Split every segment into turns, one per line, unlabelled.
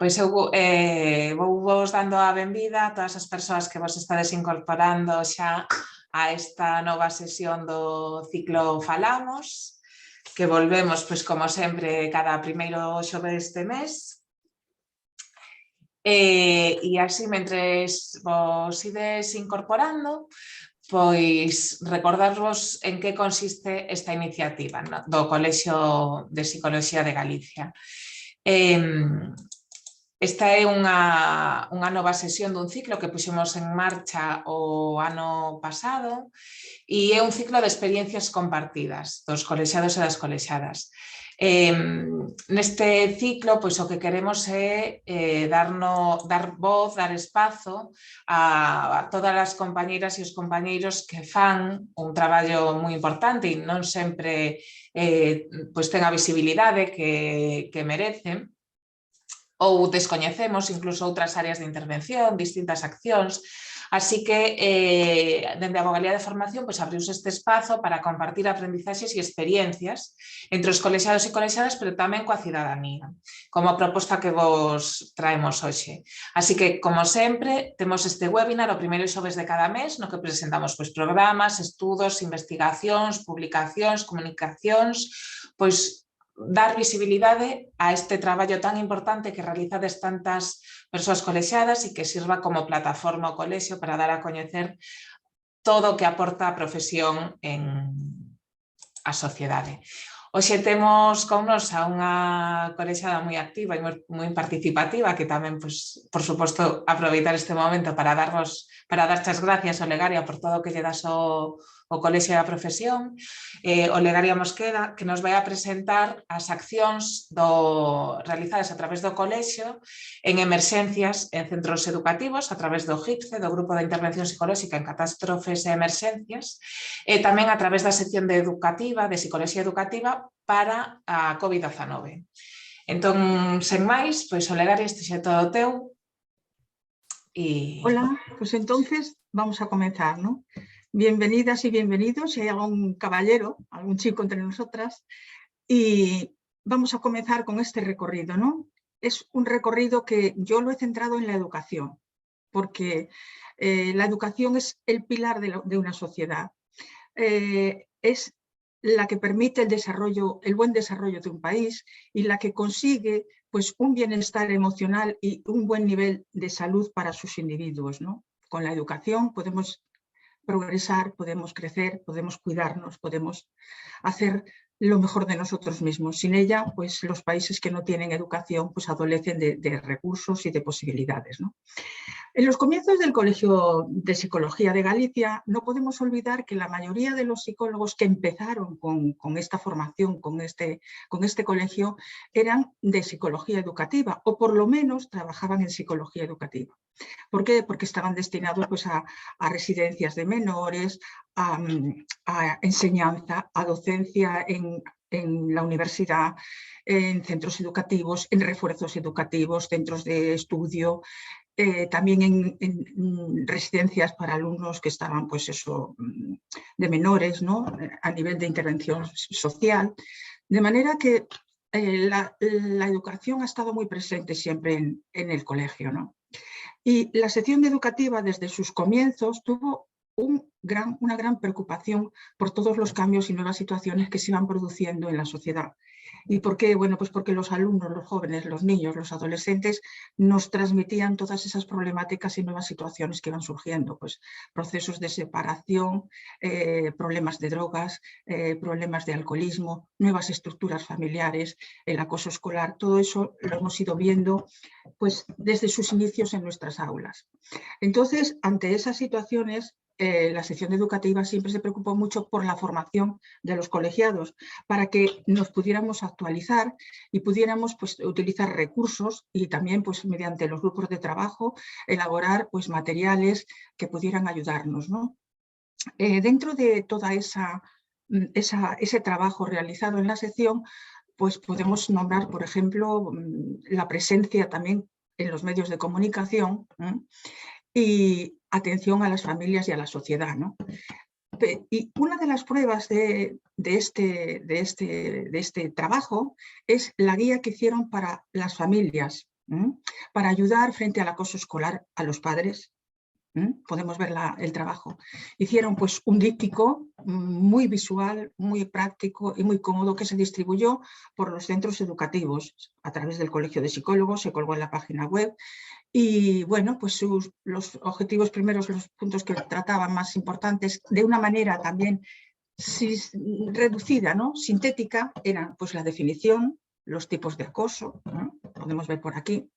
Pois eu vou vos dando a benvida a todas as persoas que vos estades incorporando xa a esta nova sesión do ciclo Falamos, que volvemos, pois como sempre, cada primeiro xoves de mes. E así, mentres vos ides incorporando, pois recordarvos en que consiste esta iniciativa, no, do Colexio de Psicoloxía de Galicia. Esta é unha nova sesión dun ciclo que puxemos en marcha o ano pasado e é un ciclo de experiencias compartidas dos colexados e das colexadas. Neste ciclo, pois o que queremos é dar voz, dar espazo a todas as compañeiras e os compañeiros que fan un traballo moi importante e non sempre pois ten a visibilidade que merecen, ou descoñecemos incluso outras áreas de intervención, distintas accións. Así que, dende a Vogalía de Formación, pois abriuse este espazo para compartir aprendizaxes e experiencias entre os colexados e colexadas, pero tamén coa cidadanía, como a proposta que vos traemos hoxe. Así que, como sempre, temos este webinar o primeiro xoves de cada mes, no que presentamos pois programas, estudos, investigacións, publicacións, comunicacións, pois dar visibilidade a este traballo tan importante que realizades tantas persoas colexadas e que sirva como plataforma ao colexio para dar a coñecer todo o que aporta a profesión en a sociedade. Hoxe temos con nos a unha colexada moi activa e moi participativa que tamén, pois, por suposto, aproveitar este momento para darchas gracias ao Legaria por todo o que lle das o colexio da profesión, o Legaria Mosqueda, que nos vai a presentar as accións realizadas a través do colexio en emerxencias en centros educativos, a través do GIPCE, do Grupo de Intervención Psicolóxica en Catástrofes e Emerxencias, e tamén a través da sección de Psicoloxía Educativa para a COVID-19. Entón, sen máis, pois o Legaria, este xa todo teu.
Hola, pues entonces vamos a comenzar, ¿no? Bienvenidas y bienvenidos, si hay algún caballero, algún chico entre nosotras, y vamos a comenzar con este recorrido, ¿no? Es un recorrido que yo lo he centrado en la educación, porque la educación es el pilar de una sociedad. Es la que permite el buen desarrollo de un país y la que consigue pues, un bienestar emocional y un buen nivel de salud para sus individuos, ¿no? Con la educación podemos progresar, podemos crecer, podemos cuidarnos, podemos hacer lo mejor de nosotros mismos. Sin ella, pues los países que no tienen educación pues adolecen de recursos y de posibilidades, ¿no? En los comienzos del Colegio de Psicología de Galicia no podemos olvidar que la mayoría de los psicólogos que empezaron con esta formación, con este colegio, eran de psicología educativa o por lo menos trabajaban en psicología educativa. ¿Por qué? Porque estaban destinados pues, a residencias de menores, a enseñanza, a docencia en la universidad, en centros educativos, en refuerzos educativos, centros de estudio, también en residencias para alumnos que estaban pues eso, de menores, ¿no? A nivel de intervención social. De manera que la educación ha estado muy presente siempre en el colegio, ¿no? Y la sección educativa desde sus comienzos tuvo una gran preocupación por todos los cambios y nuevas situaciones que se iban produciendo en la sociedad. ¿Y por qué? Bueno, pues porque los alumnos, los jóvenes, los niños, los adolescentes nos transmitían todas esas problemáticas y nuevas situaciones que iban surgiendo, pues procesos de separación, problemas de drogas, problemas de alcoholismo, nuevas estructuras familiares, el acoso escolar, todo eso lo hemos ido viendo pues desde sus inicios en nuestras aulas. Entonces, ante esas situaciones, la sección educativa siempre se preocupó mucho por la formación de los colegiados para que nos pudiéramos actualizar y pudiéramos pues, utilizar recursos y también pues, mediante los grupos de trabajo elaborar pues, materiales que pudieran ayudarnos, ¿no? Dentro de toda ese trabajo realizado en la sección, pues podemos nombrar, por ejemplo, la presencia también en los medios de comunicación y atención a las familias y a la sociedad, ¿no? Y una de las pruebas de este trabajo es la guía que hicieron para las familias para ayudar frente al acoso escolar a los padres. Podemos ver el trabajo. Hicieron pues un díptico muy visual, muy práctico y muy cómodo que se distribuyó por los centros educativos a través del Colegio de Psicólogos, se colgó en la página web y bueno, pues los objetivos primeros, los puntos que trataban más importantes, de una manera también reducida, ¿no? Sintética, eran pues la definición, los tipos de acoso, podemos ver por aquí.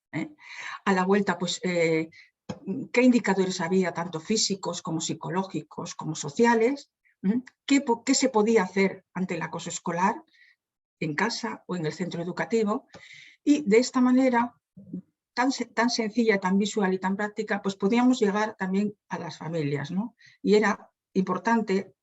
A la vuelta pues qué indicadores había, tanto físicos como psicológicos, como sociales, qué se podía hacer ante el acoso escolar en casa o en el centro educativo, y de esta manera tan sencilla, tan visual y tan práctica, pues podíamos llegar también a las familias, ¿no? Y era importante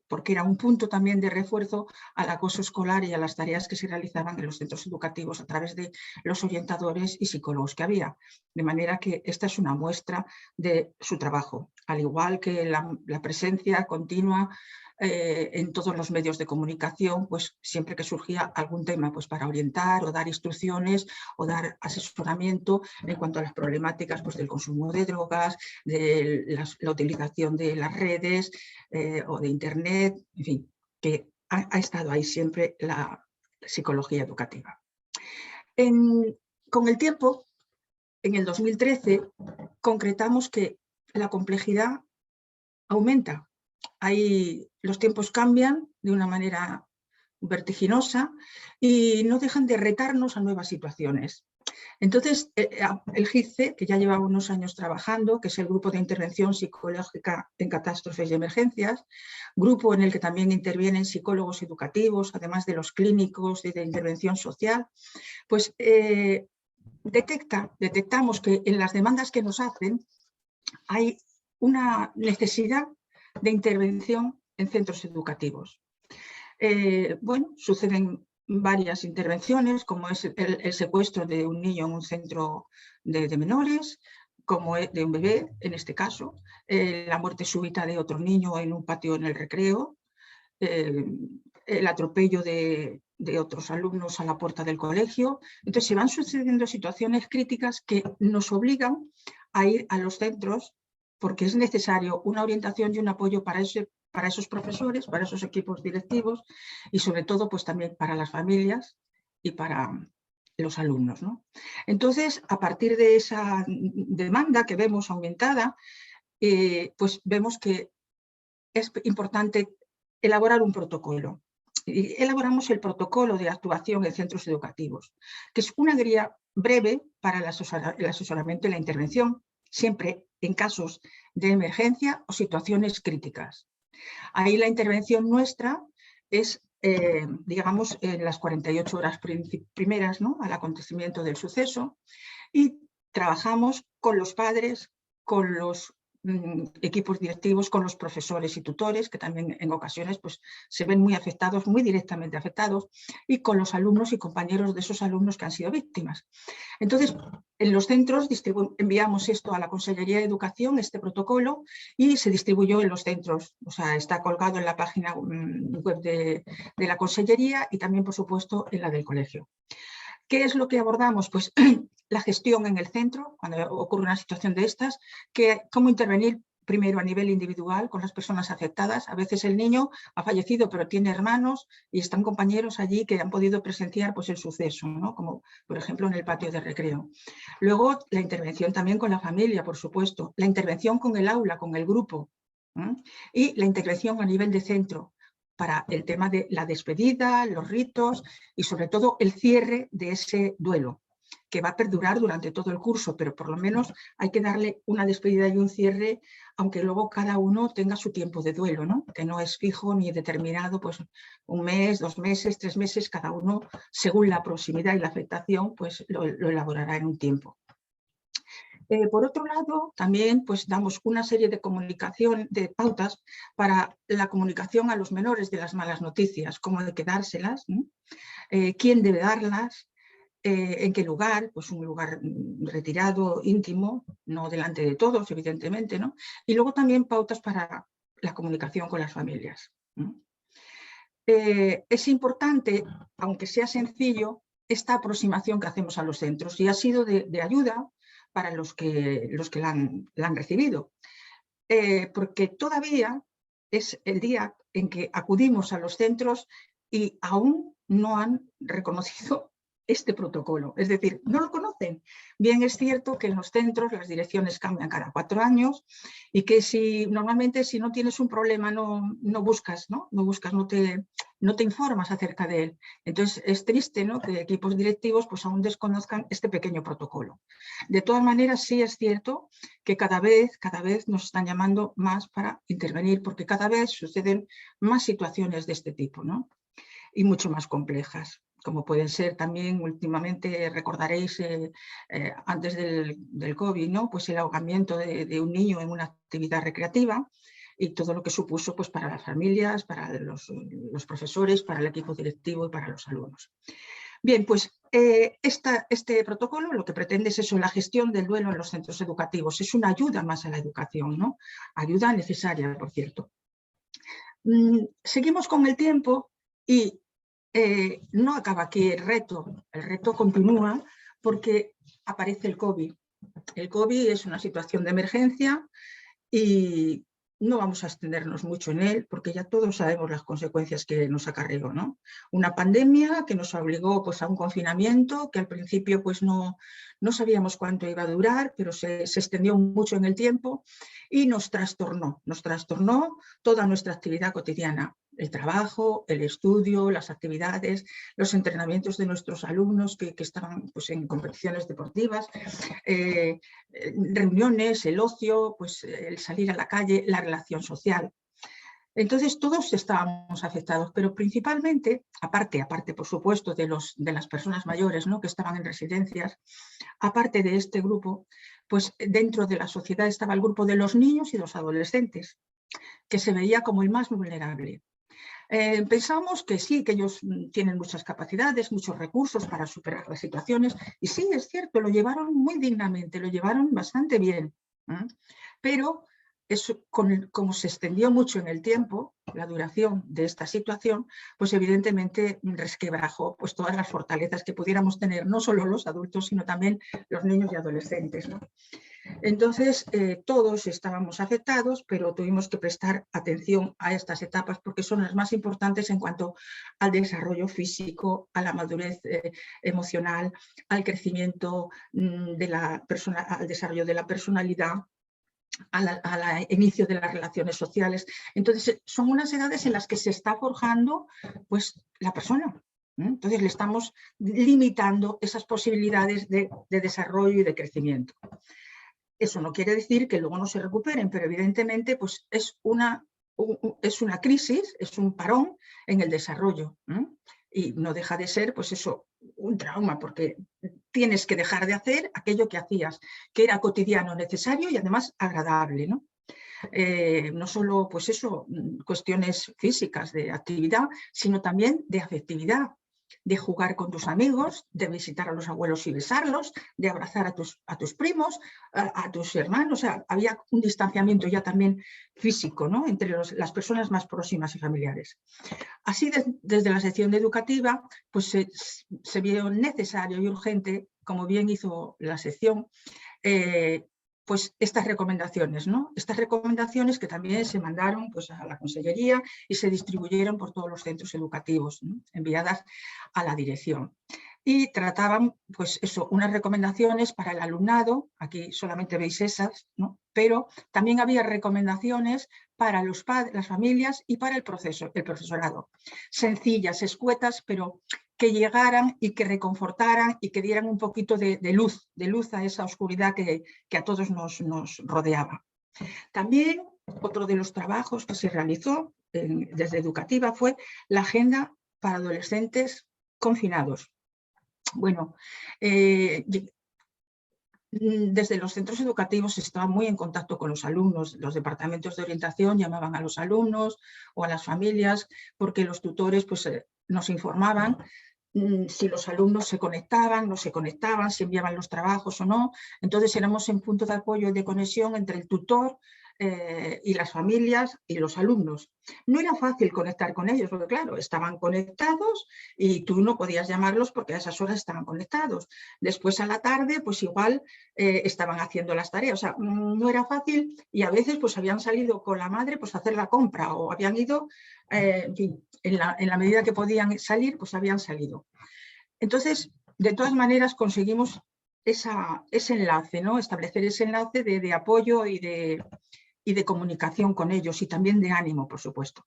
porque era un punto también de refuerzo al acoso escolar y a las tareas que se realizaban en los centros educativos a través de los orientadores y psicólogos que había. De manera que esta es una muestra de su trabajo, al igual que la presencia continua en todos los medios de comunicación, pues siempre que surgía algún tema pues para orientar o dar instrucciones o dar asesoramiento en cuanto a las problemáticas pues del consumo de drogas, de la utilización de las redes o de internet, en fin, que ha estado ahí siempre la psicología educativa. Con el tiempo, en el 2013, concretamos que la complejidad aumenta. Los tiempos cambian de una manera vertiginosa y no dejan de retarnos a nuevas situaciones. Entonces, el GICE, que ya lleva unos años trabajando, que es el Grupo de Intervención Psicológica en Catástrofes y Emergencias, grupo en el que también intervienen psicólogos educativos, además de los clínicos y de intervención social, pues detectamos que en las demandas que nos hacen hay una necesidad de intervención en centros educativos. Bueno, suceden varias intervenciones, como es el secuestro de un niño en un centro de menores, como de un bebé, en este caso, la muerte súbita de otro niño en un patio en el recreo, el atropello de otros alumnos a la puerta del colegio. Entonces se van sucediendo situaciones críticas que nos obligan a ir a los centros porque es necesario una orientación y un apoyo para esos profesores, para esos equipos directivos y sobre todo pues también para las familias y para los alumnos, ¿no? Entonces, a partir de esa demanda que vemos aumentada, pues vemos que es importante elaborar un protocolo. Y elaboramos el protocolo de actuación en centros educativos, que es una guía breve para el asesoramiento y la intervención, siempre en casos de emergencia o situaciones críticas. Ahí la intervención nuestra es, digamos, en las 48 horas primeras, ¿no?, al acontecimiento del suceso, y trabajamos con los padres, con los equipos directivos, con los profesores y tutores, que también en ocasiones pues, se ven muy afectados, muy directamente afectados, y con los alumnos y compañeros de esos alumnos que han sido víctimas. Entonces, en los centros enviamos esto a la Consellería de Educación, este protocolo, y se distribuyó en los centros. O sea, está colgado en la página web de la Consellería y también, por supuesto, en la del colegio. ¿Qué es lo que abordamos? Pues la gestión en el centro, cuando ocurre una situación de estas, cómo intervenir primero a nivel individual con las personas afectadas. A veces el niño ha fallecido pero tiene hermanos y están compañeros allí que han podido presenciar pues, el suceso, ¿no?, como por ejemplo en el patio de recreo. Luego la intervención también con la familia, por supuesto, la intervención con el aula, con el grupo, y la intervención a nivel de centro, para el tema de la despedida, los ritos y sobre todo el cierre de ese duelo, que va a perdurar durante todo el curso, pero por lo menos hay que darle una despedida y un cierre, aunque luego cada uno tenga su tiempo de duelo, ¿no?, que no es fijo ni determinado, pues 1 mes, 2 meses, 3 meses, cada uno, según la proximidad y la afectación, pues lo elaborará en un tiempo. Por otro lado, también pues, damos una serie de comunicación, de pautas para la comunicación a los menores de las malas noticias, cómo hay que dárselas, quién debe darlas, en qué lugar, pues un lugar retirado, íntimo, no delante de todos, evidentemente, ¿no? Y luego también pautas para la comunicación con las familias. Es importante, aunque sea sencillo, esta aproximación que hacemos a los centros y ha sido de ayuda para los que la han recibido. Porque todavía es el día en que acudimos a los centros y aún no han reconocido este protocolo, es decir, no lo conocen. Bien es cierto que en los centros las direcciones cambian cada 4 años y que normalmente si no tienes un problema no buscas, no te informas acerca de él. Entonces es triste, ¿no?, que equipos directivos pues aún desconozcan este pequeño protocolo. De todas maneras, sí es cierto que cada vez nos están llamando más para intervenir, porque cada vez suceden más situaciones de este tipo, ¿no?, y mucho más complejas, como pueden ser también, últimamente recordaréis, antes del COVID, ¿no?, pues el ahogamiento de un niño en una actividad recreativa y todo lo que supuso pues para las familias, para los profesores, para el equipo directivo y para los alumnos. Bien, pues este protocolo lo que pretende es eso, la gestión del duelo en los centros educativos. Es una ayuda más a la educación, ¿no? Ayuda necesaria, por cierto. Seguimos con el tiempo y no acaba aquí el reto continúa porque aparece el COVID. El COVID es una situación de emergencia y no vamos a extendernos mucho en él porque ya todos sabemos las consecuencias que nos acarreó, ¿no? Una pandemia que nos obligó pues, a un confinamiento que al principio pues, no sabíamos cuánto iba a durar, pero se extendió mucho en el tiempo y nos trastornó toda nuestra actividad cotidiana. El trabajo, el estudio, las actividades, los entrenamientos de nuestros alumnos que estaban pues, en competiciones deportivas, reuniones, el ocio, pues, el salir a la calle, la relación social. Entonces todos estábamos afectados, pero principalmente, aparte por supuesto de las personas mayores, ¿no?, que estaban en residencias, aparte de este grupo, pues dentro de la sociedad estaba el grupo de los niños y los adolescentes, que se veía como el más vulnerable. Pensamos que sí, que ellos tienen muchas capacidades, muchos recursos para superar las situaciones, y sí, es cierto, lo llevaron muy dignamente, lo llevaron bastante bien, pero eso, como se extendió mucho en el tiempo, la duración de esta situación, pues evidentemente resquebrajó pues, todas las fortalezas que pudiéramos tener, no solo los adultos, sino también los niños y adolescentes, ¿no? Entonces, todos estábamos afectados, pero tuvimos que prestar atención a estas etapas porque son las más importantes en cuanto al desarrollo físico, a la madurez emocional, al crecimiento de la persona, al desarrollo de la personalidad, al inicio de las relaciones sociales. Entonces, son unas edades en las que se está forjando pues, la persona. Entonces, le estamos limitando esas posibilidades de desarrollo y de crecimiento. Eso no quiere decir que luego no se recuperen, pero evidentemente pues, es una crisis, es un parón en el desarrollo. Y no deja de ser pues eso, un trauma, porque tienes que dejar de hacer aquello que hacías, que era cotidiano, necesario y además agradable, ¿no? No solo pues eso, cuestiones físicas de actividad, sino también de afectividad, de jugar con tus amigos, de visitar a los abuelos y besarlos, de abrazar a tus primos, a tus hermanos. O sea, había un distanciamiento ya también físico, ¿no?, entre las personas más próximas y familiares. Así, desde la sección educativa, pues se vio necesario y urgente, como bien hizo la sección, pues estas recomendaciones, ¿no? Estas recomendaciones que también se mandaron pues, a la Consellería y se distribuyeron por todos los centros educativos, ¿no?, enviadas a la dirección. Y trataban, pues eso, unas recomendaciones para el alumnado, aquí solamente veis esas, ¿no?, pero también había recomendaciones para los padres, las familias y para el profesorado. Sencillas, escuetas, pero que llegaran y que reconfortaran y que dieran un poquito de luz a esa oscuridad que a todos nos rodeaba. También otro de los trabajos que se realizó desde educativa fue la agenda para adolescentes confinados. Bueno, desde los centros educativos se estaba muy en contacto con los alumnos. Los departamentos de orientación llamaban a los alumnos o a las familias porque los tutores pues, nos informaban si los alumnos se conectaban, no se conectaban, si enviaban los trabajos o no. Entonces éramos en punto de apoyo y de conexión entre el tutor, y las familias y los alumnos. No era fácil conectar con ellos, porque claro, estaban conectados y tú no podías llamarlos porque a esas horas estaban conectados. Después a la tarde, pues igual estaban haciendo las tareas. O sea, no era fácil y a veces pues habían salido con la madre pues a hacer la compra o habían ido, en fin, en la medida que podían salir, pues habían salido. Entonces, de todas maneras, conseguimos ese enlace, ¿no? Establecer ese enlace de apoyo y de comunicación con ellos y también de ánimo, por supuesto.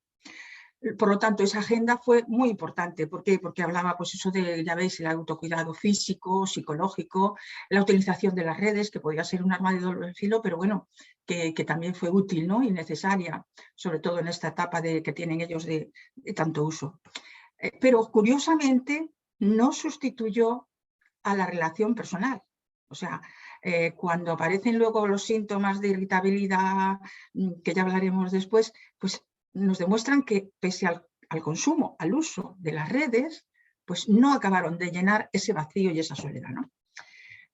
Por lo tanto, esa agenda fue muy importante. ¿Por qué? Porque hablaba, pues eso de, ya veis, el autocuidado físico, psicológico, la utilización de las redes, que podía ser un arma de doble filo, pero bueno, que también fue útil, ¿no? Y necesaria, sobre todo en esta etapa que tienen ellos de tanto uso. Pero curiosamente no sustituyó a la relación personal. O sea, cuando aparecen luego los síntomas de irritabilidad, que ya hablaremos después, pues nos demuestran que pese al consumo, al uso de las redes, pues no acabaron de llenar ese vacío y esa soledad, ¿no?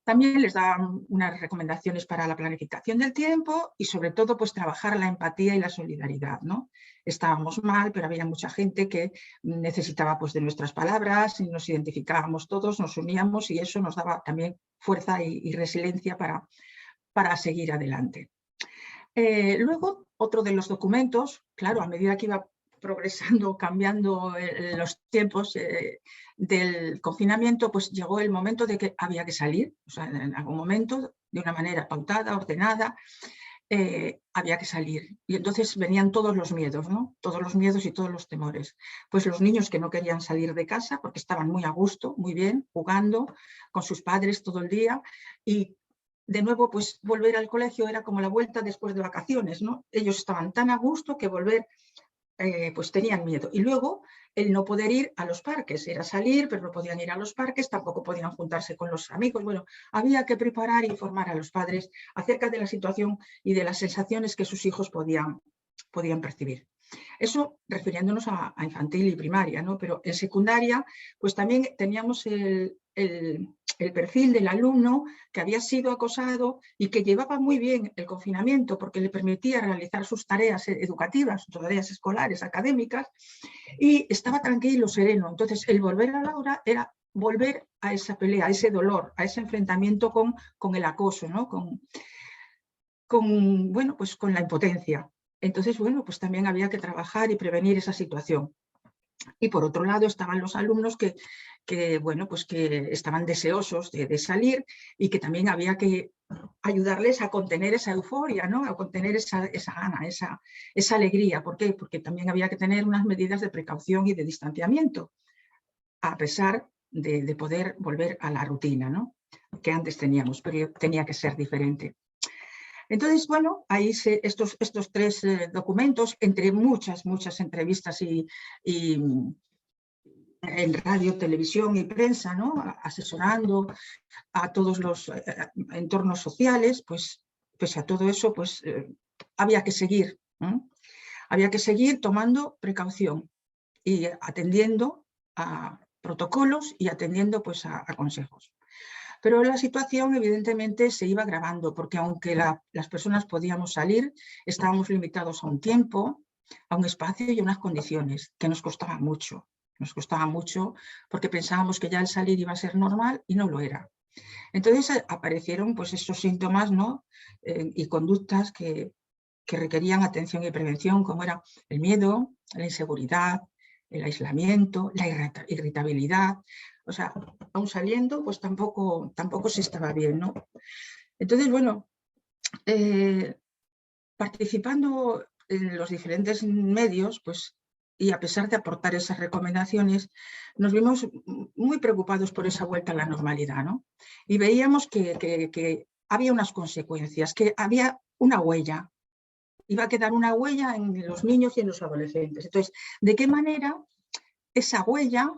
También les dan unas recomendaciones para la planificación del tiempo y sobre todo pues trabajar la empatía y la solidaridad, ¿no? Estábamos mal, pero había mucha gente que necesitaba pues de nuestras palabras y nos identificábamos todos, nos uníamos y eso nos daba también fuerza y resiliencia para seguir adelante. Luego, otro de los documentos, claro, a medida que iba progresando, cambiando los tiempos del confinamiento, pues llegó el momento de que había que salir, o sea, en algún momento, de una manera pautada, ordenada, había que salir. Y entonces venían todos los miedos, ¿no? Todos los miedos y todos los temores. Pues los niños que no querían salir de casa porque estaban muy a gusto, muy bien, jugando con sus padres todo el día y de nuevo, pues volver al colegio era como la vuelta después de vacaciones, ¿no? Ellos estaban tan a gusto que volver, pues tenían miedo. Y luego el no poder ir a los parques, era salir, pero no podían ir a los parques, tampoco podían juntarse con los amigos. Bueno, había que preparar e informar a los padres acerca de la situación y de las sensaciones que sus hijos podían percibir. Eso refiriéndonos a infantil y primaria, ¿no? Pero en secundaria, pues también teníamos el perfil del alumno que había sido acosado y que llevaba muy bien el confinamiento porque le permitía realizar sus tareas educativas, sus tareas escolares, académicas, y estaba tranquilo, sereno. Entonces, el volver a la aula era volver a esa pelea, a ese dolor, a ese enfrentamiento con el acoso, ¿no? Bueno, pues con la impotencia. Entonces, bueno, pues también había que trabajar y prevenir esa situación. Y por otro lado estaban los alumnos bueno, pues que estaban deseosos de salir y que también había que ayudarles a contener esa euforia, ¿no? A contener esa gana, esa alegría. ¿Por qué? Porque también había que tener unas medidas de precaución y de distanciamiento, a pesar de poder volver a la rutina, ¿no? Que antes teníamos, pero tenía que ser diferente. Entonces, bueno, ahí estos tres documentos, entre muchas entrevistas y en radio, televisión y prensa, ¿no? Asesorando a todos los entornos sociales, pues pese a todo eso, pues había que seguir, ¿eh? Había que seguir tomando precaución y atendiendo a protocolos y atendiendo pues a consejos. Pero la situación evidentemente se iba agravando porque aunque las personas podíamos salir, estábamos limitados a un tiempo, a un espacio y a unas condiciones que nos costaba mucho. Nos costaba mucho porque pensábamos que ya el salir iba a ser normal y no lo era. Entonces aparecieron pues estos síntomas, ¿no? Y conductas que requerían atención y prevención, como era el miedo, la inseguridad, el aislamiento, la irritabilidad. O sea, aún saliendo, pues tampoco se estaba bien, ¿no? Entonces, bueno, participando en los diferentes medios, pues, y a pesar de aportar esas recomendaciones, nos vimos muy preocupados por esa vuelta a la normalidad, ¿no? Y veíamos que había unas consecuencias, que había una huella, iba a quedar una huella en los niños y en los adolescentes. Entonces, ¿de qué manera esa huella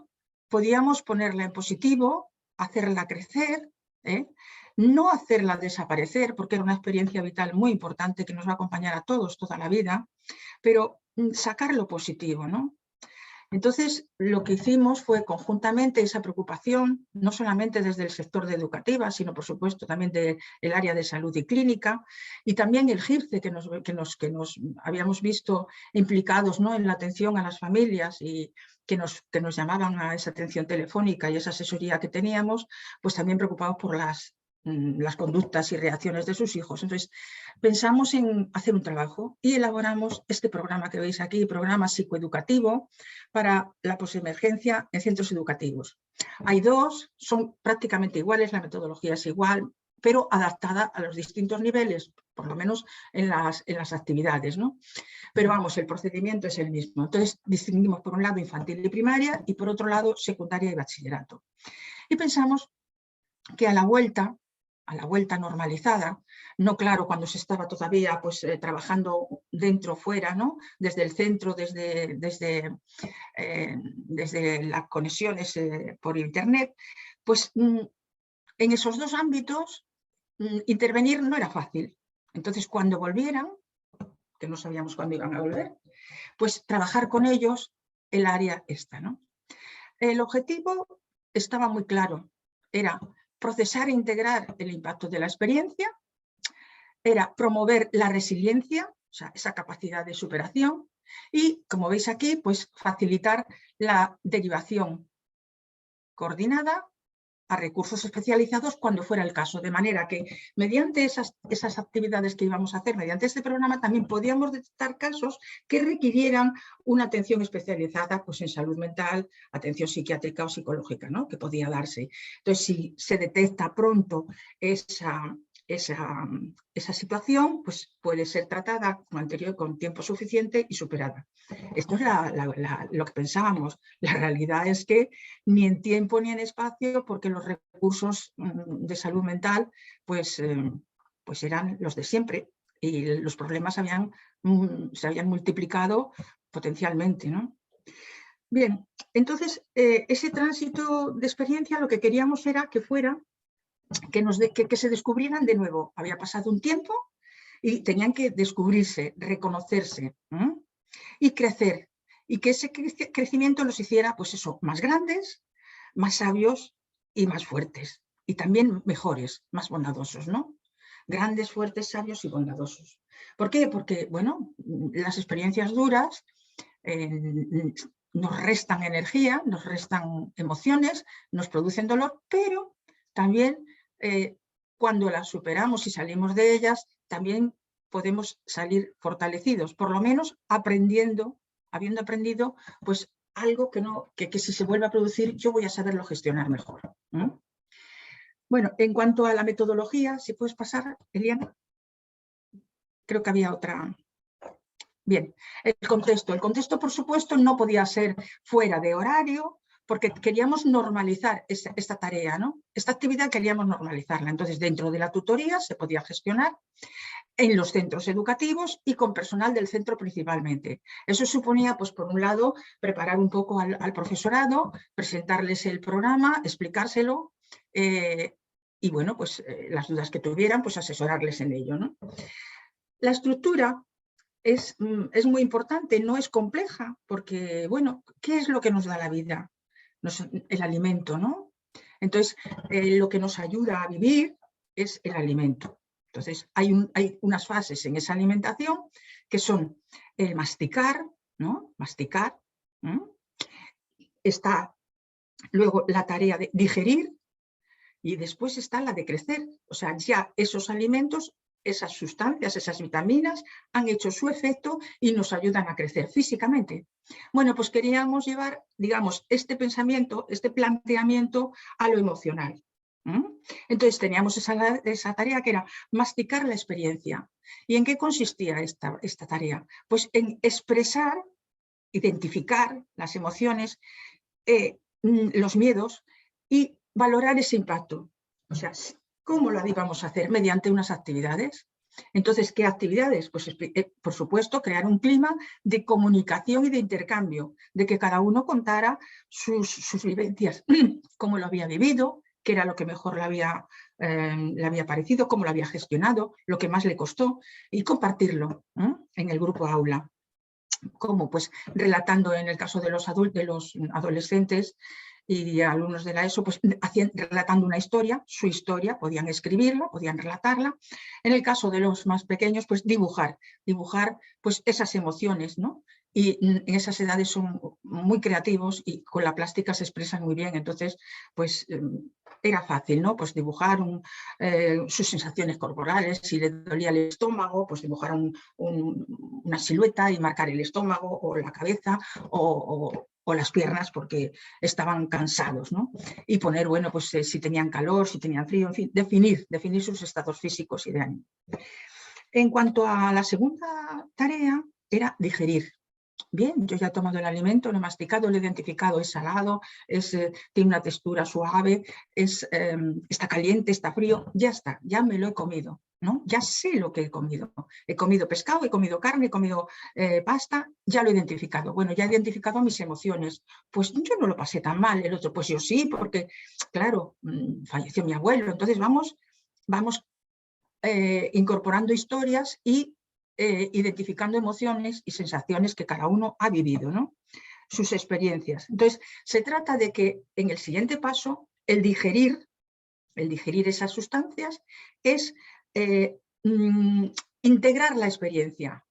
podíamos ponerla en positivo, hacerla crecer, no hacerla desaparecer, porque era una experiencia vital muy importante que nos va a acompañar a todos toda la vida, pero sacar lo positivo, ¿no? Entonces, lo que hicimos fue conjuntamente esa preocupación, no solamente desde el sector de educativa, sino por supuesto también del área de salud y clínica, y también el GIRCE, que nos habíamos visto implicados, ¿no?, en la atención a las familias y que nos llamaban a esa atención telefónica y esa asesoría que teníamos, pues también preocupados por las conductas y reacciones de sus hijos. Entonces, pensamos en hacer un trabajo y elaboramos este programa que veis aquí, programa psicoeducativo para la posemergencia en centros educativos. Hay dos, son prácticamente iguales, la metodología es igual, pero adaptada a los distintos niveles, por lo menos en las actividades, ¿no? Pero vamos, el procedimiento es el mismo. Entonces, distinguimos por un lado infantil y primaria y por otro lado secundaria y bachillerato. Y pensamos que a la vuelta normalizada, no claro cuando se estaba todavía pues, trabajando dentro, fuera, ¿no?, desde el centro, desde las conexiones por internet, pues en esos dos ámbitos intervenir no era fácil. Entonces, cuando volvieran, que no sabíamos cuándo iban a volver, pues trabajar con ellos el área esta, ¿no? El objetivo estaba muy claro, era procesar e integrar el impacto de la experiencia, era promover la resiliencia, o sea, esa capacidad de superación, y, como veis aquí, pues facilitar la derivación coordinada a recursos especializados cuando fuera el caso, de manera que mediante esas actividades que íbamos a hacer, mediante este programa, también podíamos detectar casos que requirieran una atención especializada pues, en salud mental, atención psiquiátrica o psicológica, ¿no?, que podía darse. Entonces, si se detecta pronto esa situación, pues puede ser tratada con tiempo suficiente y superada. Esto es lo que pensábamos. La realidad es que ni en tiempo ni en espacio, porque los recursos de salud mental pues eran los de siempre y los problemas se habían multiplicado potencialmente, ¿no? Bien, entonces ese tránsito de experiencia lo que queríamos era que fuera que se descubrieran de nuevo. Había pasado un tiempo y tenían que descubrirse, reconocerse y crecer. Y que ese crecimiento los hiciera, pues eso, más grandes, más sabios y más fuertes. Y también mejores, más bondadosos, ¿no? Grandes, fuertes, sabios y bondadosos. ¿Por qué? Porque, bueno, las experiencias duras nos restan energía, nos restan emociones, nos producen dolor, pero también cuando las superamos y salimos de ellas, también podemos salir fortalecidos, por lo menos habiendo aprendido pues algo que si se vuelve a producir yo voy a saberlo gestionar mejor. Bueno, en cuanto a la metodología, si puedes pasar, Eliana. Creo que había otra. Bien, el contexto por supuesto no podía ser fuera de horario, porque queríamos normalizar esta tarea, ¿no? Esta actividad queríamos normalizarla. Entonces, dentro de la tutoría se podía gestionar en los centros educativos y con personal del centro principalmente. Eso suponía, pues, por un lado, preparar un poco al profesorado, presentarles el programa, explicárselo y, bueno, pues las dudas que tuvieran, pues asesorarles en ello, ¿no? La estructura es muy importante, no es compleja, porque, bueno, ¿qué es lo que nos da la vida? El alimento, ¿no? Entonces, lo que nos ayuda a vivir es el alimento. Entonces, hay unas fases en esa alimentación que son el masticar, ¿no? Masticar. Está luego la tarea de digerir y después está la de crecer. O sea, ya esos alimentos, esas sustancias, esas vitaminas han hecho su efecto y nos ayudan a crecer físicamente. Bueno, pues queríamos llevar, digamos, este pensamiento, este planteamiento a lo emocional. Entonces teníamos esa tarea que era masticar la experiencia. ¿Y en qué consistía esta tarea? Pues en expresar, identificar las emociones, los miedos y valorar ese impacto. O sea, ¿cómo lo íbamos a hacer? Mediante unas actividades. Entonces, ¿qué actividades? Pues, por supuesto, crear un clima de comunicación y de intercambio, de que cada uno contara sus vivencias, cómo lo había vivido, qué era lo que mejor le había parecido, cómo lo había gestionado, lo que más le costó, y compartirlo en el grupo aula. ¿Cómo? Pues relatando, en el caso de los adolescentes y alumnos de la ESO, pues relatando una historia, su historia, podían escribirla, podían relatarla. En el caso de los más pequeños, pues dibujar pues esas emociones, ¿no? Y en esas edades son muy creativos y con la plástica se expresan muy bien, entonces pues era fácil, ¿no? Pues dibujar sus sensaciones corporales, si le dolía el estómago, pues dibujar una silueta y marcar el estómago o la cabeza o las piernas porque estaban cansados, ¿no? Y poner, bueno, pues si tenían calor, si tenían frío, en fin, definir sus estados físicos y de ánimo. En cuanto a la segunda tarea, era digerir. Bien, yo ya he tomado el alimento, lo he masticado, lo he identificado, es salado, tiene una textura suave, está caliente, está frío, ya está, ya me lo he comido, ¿no? Ya sé lo que he comido. He comido pescado, he comido carne, he comido pasta, ya lo he identificado. Bueno, ya he identificado mis emociones. Pues yo no lo pasé tan mal, el otro, pues yo sí, porque, claro, falleció mi abuelo. Entonces vamos incorporando historias y identificando emociones y sensaciones que cada uno ha vivido, ¿no? Sus experiencias. Entonces, se trata de que en el siguiente paso, el digerir esas sustancias es integrar la experiencia.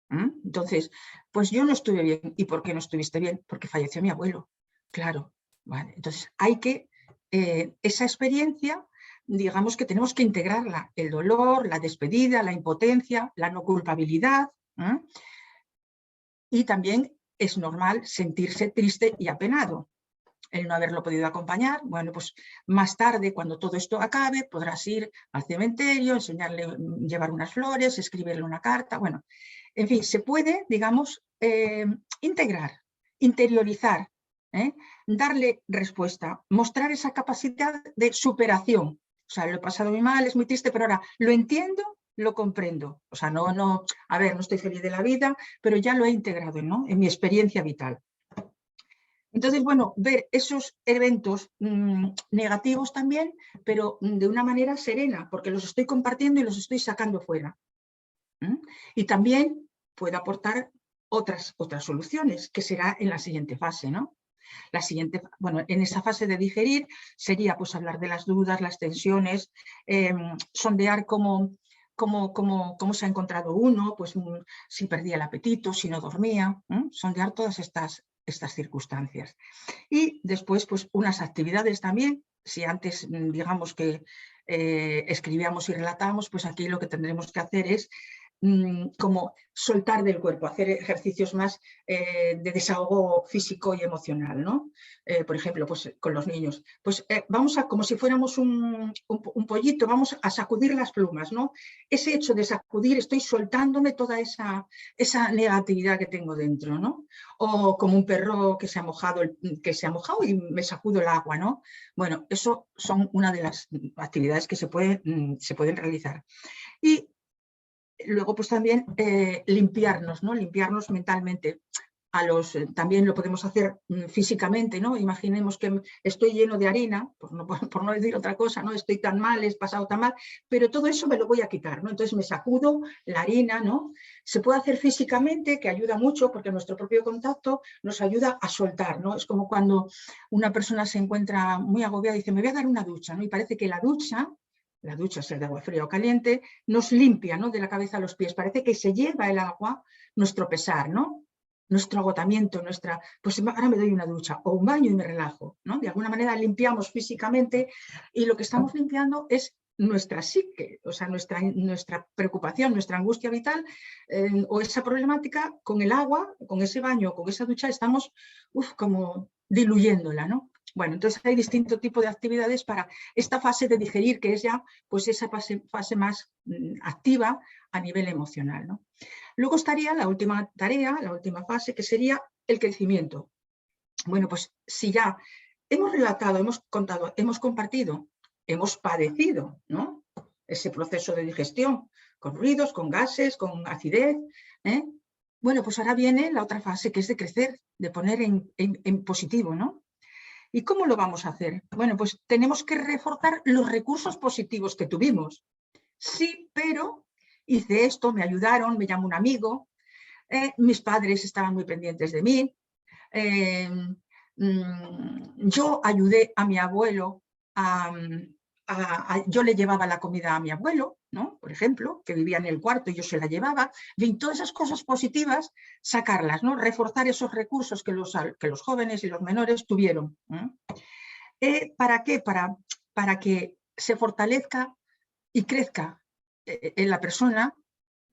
Entonces, pues yo no estuve bien. ¿Y por qué no estuviste bien? Porque falleció mi abuelo. Claro, vale. Entonces hay que, esa experiencia, digamos que tenemos que integrarla, el dolor, la despedida, la impotencia, la no culpabilidad. Y también es normal sentirse triste y apenado. El no haberlo podido acompañar, bueno, pues más tarde, cuando todo esto acabe, podrás ir al cementerio, enseñarle, llevar unas flores, escribirle una carta, bueno, en fin, se puede, digamos, integrar, interiorizar, darle respuesta, mostrar esa capacidad de superación. O sea, lo he pasado muy mal, es muy triste, pero ahora lo entiendo, lo comprendo. O sea, no, a ver, no estoy feliz de la vida, pero ya lo he integrado, ¿no? En mi experiencia vital. Entonces, bueno, ver esos eventos negativos también, pero de una manera serena, porque los estoy compartiendo y los estoy sacando fuera. Y también puedo aportar otras soluciones, que será en la siguiente fase, ¿no? Bueno, en esa fase de digerir sería pues hablar de las dudas, las tensiones, sondear cómo se ha encontrado uno, pues si perdía el apetito, si no dormía, sondear todas estas circunstancias. Y después, pues unas actividades también, si antes, digamos que escribíamos y relatábamos, pues aquí lo que tendremos que hacer es como soltar del cuerpo, hacer ejercicios más de desahogo físico y emocional, ¿no? Por ejemplo, pues con los niños, pues vamos a, como si fuéramos un pollito, vamos a sacudir las plumas, ¿no? Ese hecho de sacudir, estoy soltándome toda esa negatividad que tengo dentro, ¿no? O como un perro que se ha mojado y me sacudo el agua, ¿no? Bueno, eso son una de las actividades que se pueden realizar. Y luego, pues también limpiarnos, ¿no? Limpiarnos mentalmente. También lo podemos hacer físicamente, ¿no? Imaginemos que estoy lleno de harina, por no decir otra cosa, ¿no? Estoy tan mal, he pasado tan mal, pero todo eso me lo voy a quitar, ¿no? Entonces me sacudo la harina, ¿no? Se puede hacer físicamente, que ayuda mucho, porque nuestro propio contacto nos ayuda a soltar, ¿no? Es como cuando una persona se encuentra muy agobiada y dice, me voy a dar una ducha, ¿no? Y parece que la ducha, sea de agua fría o caliente, nos limpia, ¿no? De la cabeza a los pies. Parece que se lleva el agua nuestro pesar, ¿no? Nuestro agotamiento, pues ahora me doy una ducha o un baño y me relajo, ¿no? De alguna manera limpiamos físicamente y lo que estamos limpiando es nuestra psique, o sea, nuestra preocupación, nuestra angustia vital o esa problemática con el agua, con ese baño, con esa ducha, estamos como diluyéndola, ¿no? Bueno, entonces hay distinto tipo de actividades para esta fase de digerir, que es ya pues esa fase más activa a nivel emocional, ¿no? Luego estaría la última tarea, la última fase, que sería el crecimiento. Bueno, pues si ya hemos relatado, hemos contado, hemos compartido, hemos padecido, ¿no? Ese proceso de digestión, con ruidos, con gases, con acidez, bueno, pues ahora viene la otra fase, que es de crecer, de poner en positivo, ¿no? ¿Y cómo lo vamos a hacer? Bueno, pues tenemos que reforzar los recursos positivos que tuvimos. Sí, pero hice esto, me ayudaron, me llamó un amigo, mis padres estaban muy pendientes de mí, yo ayudé a mi abuelo, yo le llevaba la comida a mi abuelo, ¿no? Por ejemplo, que vivía en el cuarto y yo se la llevaba. Y todas esas cosas positivas, sacarlas, ¿no? Reforzar esos recursos que los jóvenes y los menores tuvieron. ¿Para qué? Para que se fortalezca y crezca en la persona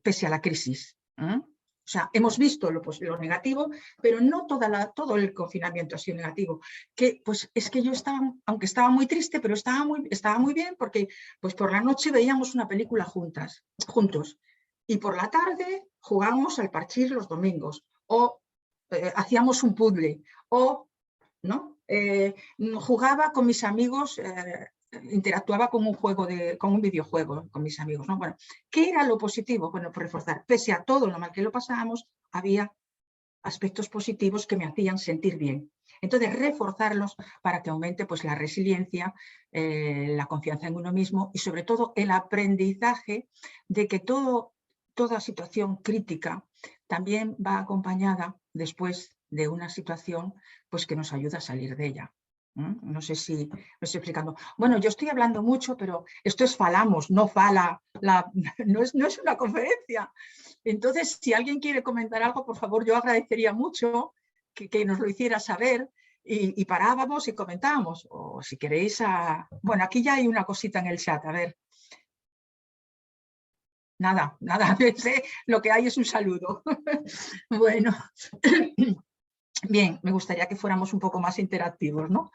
pese a la crisis. O sea, hemos visto lo negativo, pero no todo el confinamiento ha sido negativo. Que, pues, es que yo estaba, aunque estaba muy triste, pero estaba muy bien porque pues, por la noche veíamos una película juntos. Y por la tarde jugábamos al parchís los domingos. O hacíamos un puzzle. O, ¿no? Jugaba con mis amigos, interactuaba con un videojuego con mis amigos, ¿no? Bueno, ¿qué era lo positivo? Bueno, por reforzar, pese a todo lo mal que lo pasábamos, había aspectos positivos que me hacían sentir bien. Entonces, reforzarlos para que aumente pues, la resiliencia, la confianza en uno mismo y sobre todo el aprendizaje de que toda situación crítica también va acompañada después de una situación pues, que nos ayuda a salir de ella. No sé si me estoy explicando. Bueno, yo estoy hablando mucho, pero esto es Falamos, no Fala, no es una conferencia. Entonces, si alguien quiere comentar algo, por favor, yo agradecería mucho que nos lo hiciera saber y parábamos y comentábamos. O si queréis, bueno, aquí ya hay una cosita en el chat, a ver. Nada, lo que hay es un saludo. Bueno. Bien, me gustaría que fuéramos un poco más interactivos, ¿no?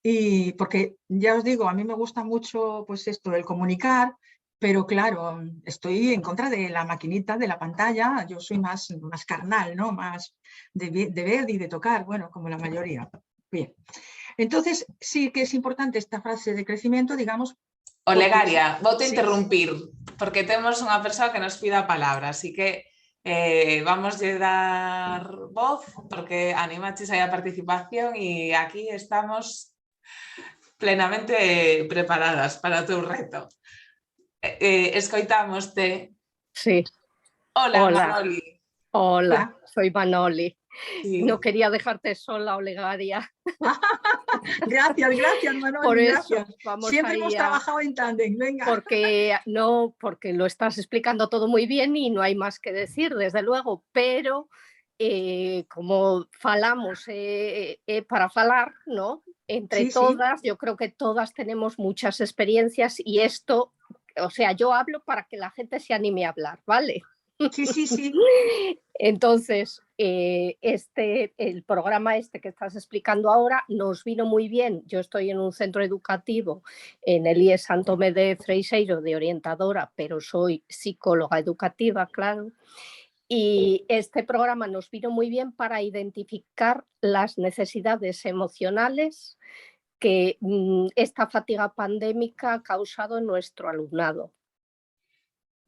Y porque ya os digo, a mí me gusta mucho pues esto, el comunicar, pero claro, estoy en contra de la maquinita, de la pantalla, yo soy más carnal, ¿no? Más de ver y de tocar, bueno, como la mayoría. Bien, entonces sí que es importante esta frase de crecimiento, digamos.
Olegaria, vou te interrumpir, porque temos unha persoa que nos pida a palabra, así que vamos a dar voz porque animaches aí a participación e aquí estamos plenamente preparadas para o teu reto. Escoitámoste.
Sí.
Hola, Manoli.
Hola, soy Manoli.
Sí.
No quería dejarte sola, Olegaria.
Gracias, Manoli.
Por eso,
gracias.
vamos
Siempre hemos trabajado en tándem, venga.
Porque lo estás explicando todo muy bien y no hay más que decir, desde luego, pero como falamos para falar, ¿no? Entre todas, yo creo que todas tenemos muchas experiencias y esto, o sea, yo hablo para que la gente se anime a hablar, ¿vale?
Sí.
Entonces, el programa que estás explicando ahora nos vino muy bien. Yo estoy en un centro educativo en el IES Sant Tomé de Freixeiro de orientadora, pero soy psicóloga educativa, claro. Y este programa nos vino muy bien para identificar las necesidades emocionales que esta fatiga pandémica ha causado en nuestro alumnado.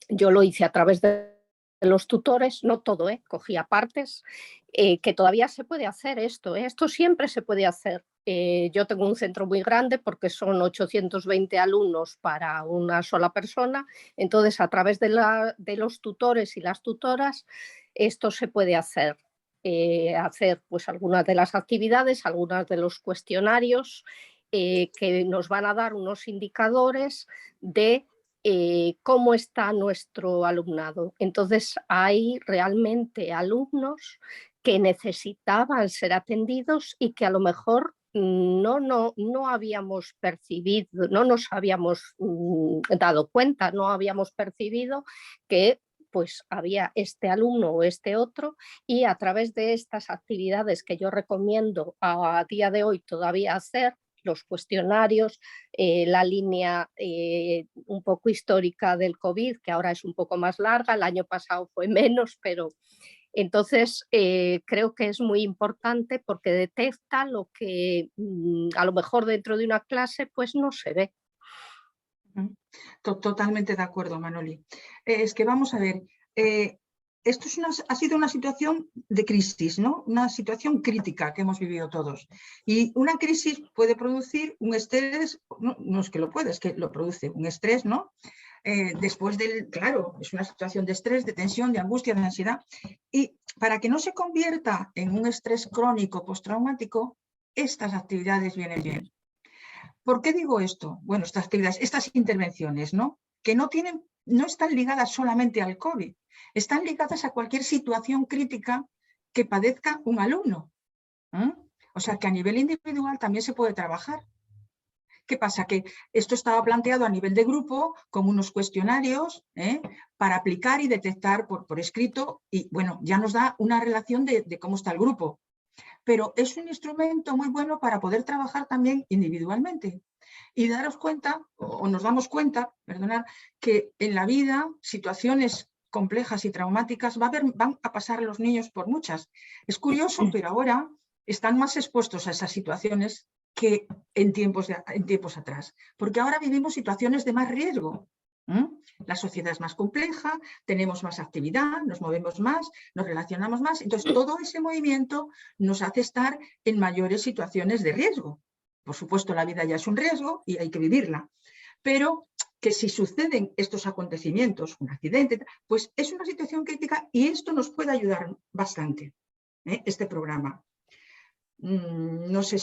Yo lo hice a través de los tutores, no todo, cogía partes, que todavía se puede hacer esto siempre se puede hacer. Yo tengo un centro muy grande porque son 820 alumnos para una sola persona, entonces a través de los tutores y las tutoras esto se puede hacer. Hacer pues algunas de las actividades, algunos de los cuestionarios que nos van a dar unos indicadores de cómo está nuestro alumnado. Entonces, hay realmente alumnos que necesitaban ser atendidos y que a lo mejor no habíamos percibido, no nos habíamos dado cuenta, no habíamos percibido que pues había este alumno o este otro, y a través de estas actividades que yo recomiendo a día de hoy todavía hacer, los cuestionarios, la línea un poco histórica del COVID, que ahora es un poco más larga, el año pasado fue menos, pero entonces creo que es muy importante porque detecta lo que a lo mejor dentro de una clase pues no se ve.
Totalmente de acuerdo, Manoli. Es que vamos a ver, esto ha sido una situación de crisis, ¿no? Una situación crítica que hemos vivido todos. Y una crisis puede producir un estrés, no es que lo pueda, es que lo produce un estrés, ¿no? después del, claro, es una situación de estrés, de tensión, de angustia, de ansiedad. Y para que no se convierta en un estrés crónico postraumático, estas actividades vienen bien. ¿Por qué digo esto? Bueno, estas actividades, estas intervenciones, ¿no? Que no están ligadas solamente al COVID, están ligadas a cualquier situación crítica que padezca un alumno. O sea, que a nivel individual también se puede trabajar. ¿Qué pasa? Que esto estaba planteado a nivel de grupo con unos cuestionarios para aplicar y detectar por escrito y, bueno, ya nos da una relación de cómo está el grupo. Pero es un instrumento muy bueno para poder trabajar también individualmente. Y daros cuenta, o nos damos cuenta, perdonad, que en la vida situaciones complejas y traumáticas van a pasar los niños por muchas. Es curioso, pero ahora están más expuestos a esas situaciones que en tiempos atrás, porque ahora vivimos situaciones de más riesgo. La sociedad es más compleja, tenemos más actividad, nos movemos más, nos relacionamos más, entonces todo ese movimiento nos hace estar en mayores situaciones de riesgo. Por supuesto, la vida ya es un riesgo y hay que vivirla, pero que si suceden estos acontecimientos, un accidente, pues es una situación crítica y esto nos puede ayudar bastante, este programa. No sé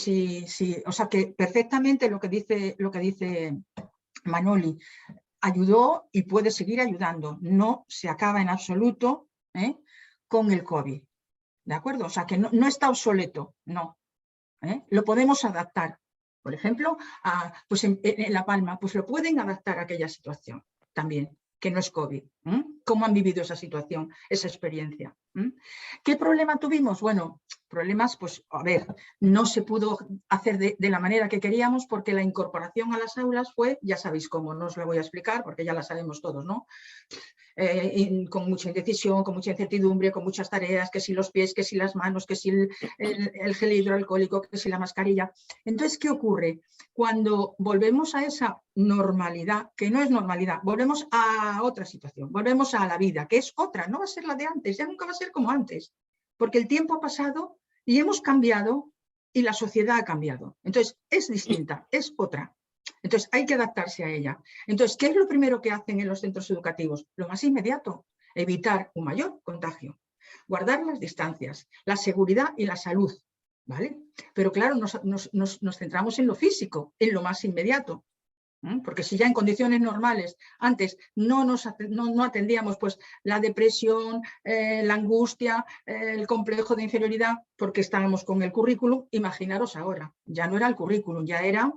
o sea que perfectamente lo que dice Manoli ayudó y puede seguir ayudando. No se acaba en absoluto con el COVID, ¿de acuerdo? O sea que no está obsoleto, no. Lo podemos adaptar. Por ejemplo, pues en La Palma, pues lo pueden adaptar a aquella situación también, que no es COVID. ¿Cómo han vivido esa situación, esa experiencia? ¿Qué problema tuvimos? Bueno, problemas, pues, a ver, no se pudo hacer de la manera que queríamos porque la incorporación a las aulas fue, ya sabéis cómo, no os lo voy a explicar porque ya la sabemos todos, ¿no? Con mucha indecisión, con mucha incertidumbre, con muchas tareas, que si los pies, que si las manos, que si el gel hidroalcohólico, que si la mascarilla. Entonces, ¿qué ocurre? Cuando volvemos a esa normalidad, que no es normalidad, volvemos a otra situación, volvemos a la vida, que es otra, no va a ser la de antes, ya nunca va a ser como antes, porque el tiempo ha pasado y hemos cambiado y la sociedad ha cambiado. Entonces, es distinta, es otra. Entonces, hay que adaptarse a ella. Entonces, ¿qué es lo primero que hacen en los centros educativos? Lo más inmediato, evitar un mayor contagio, guardar las distancias, la seguridad y la salud, ¿vale? Pero claro, nos centramos en lo físico, en lo más inmediato, porque si ya en condiciones normales antes no atendíamos pues la depresión, la angustia, el complejo de inferioridad, porque estábamos con el currículum, imaginaros ahora, ya no era el currículum, ya era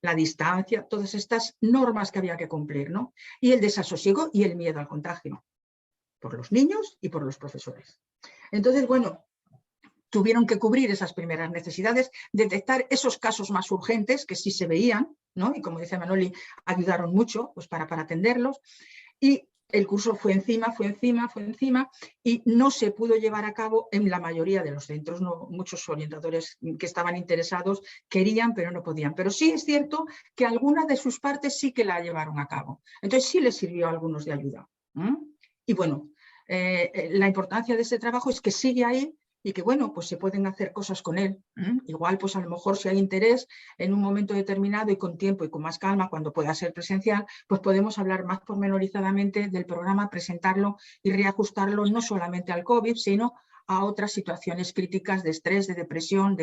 la distancia, todas estas normas que había que cumplir, ¿no? Y el desasosiego y el miedo al contagio, por los niños y por los profesores. Entonces, bueno, tuvieron que cubrir esas primeras necesidades, detectar esos casos más urgentes que sí se veían, ¿no? Y como dice Manoli, ayudaron mucho pues, para atenderlos. Y el curso fue encima, y no se pudo llevar a cabo en la mayoría de los centros. No, muchos orientadores que estaban interesados querían, pero no podían. Pero sí es cierto que alguna de sus partes sí que la llevaron a cabo. Entonces sí les sirvió a algunos de ayuda. Y bueno, la importancia de este trabajo es que sigue ahí y que, bueno, pues se pueden hacer cosas con él. Igual, pues a lo mejor si hay interés en un momento determinado y con tiempo y con más calma, cuando pueda ser presencial, pues podemos hablar más pormenorizadamente del programa, presentarlo y reajustarlo no solamente al COVID, sino a otras situaciones críticas de estrés, de depresión,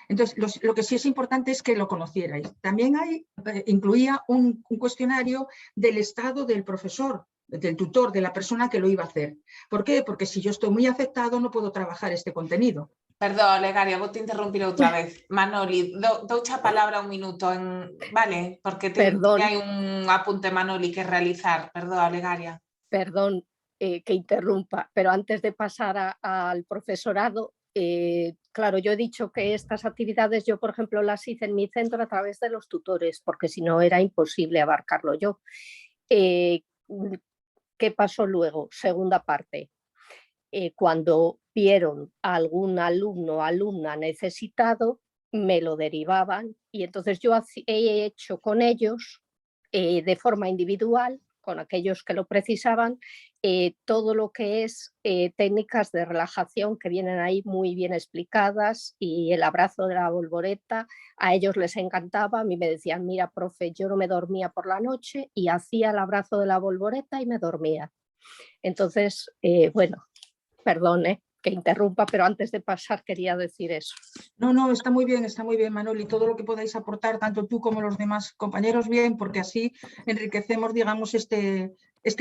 Entonces, lo que sí es importante es que lo conocierais. También incluía un cuestionario del estado del profesor, del tutor, de la persona que lo iba a hacer. ¿Por qué? Porque si yo estoy muy afectado no puedo trabajar este contenido.
Perdón, Legaria, vou te interrumpir outra vez. Manoli, douche a palabra un minuto, vale? Porque hai un apunte, Manoli, que realizar. Perdón, Legaria.
Perdón que interrumpa, pero antes de pasar al profesorado, claro, yo he dicho que estas actividades yo, por ejemplo, las hice en mi centro a través de los tutores, porque si no era imposible abarcarlo yo. ¿Qué pasó luego? Segunda parte. Cuando vieron a algún alumno o alumna necesitado, me lo derivaban y entonces yo he hecho con ellos de forma individual con aquellos que lo precisaban, todo lo que es técnicas de relajación que vienen ahí muy bien explicadas, y el abrazo de la volvoreta a ellos les encantaba. A mí me decían, mira, profe, yo no me dormía por la noche y hacía el abrazo de la volvoreta y me dormía. Entonces, bueno, perdone que interrumpa, pero antes de pasar quería decir eso.
No, está muy bien, Manoli, todo lo que podáis aportar, tanto tú como los demás compañeros, bien, porque así enriquecemos, digamos, este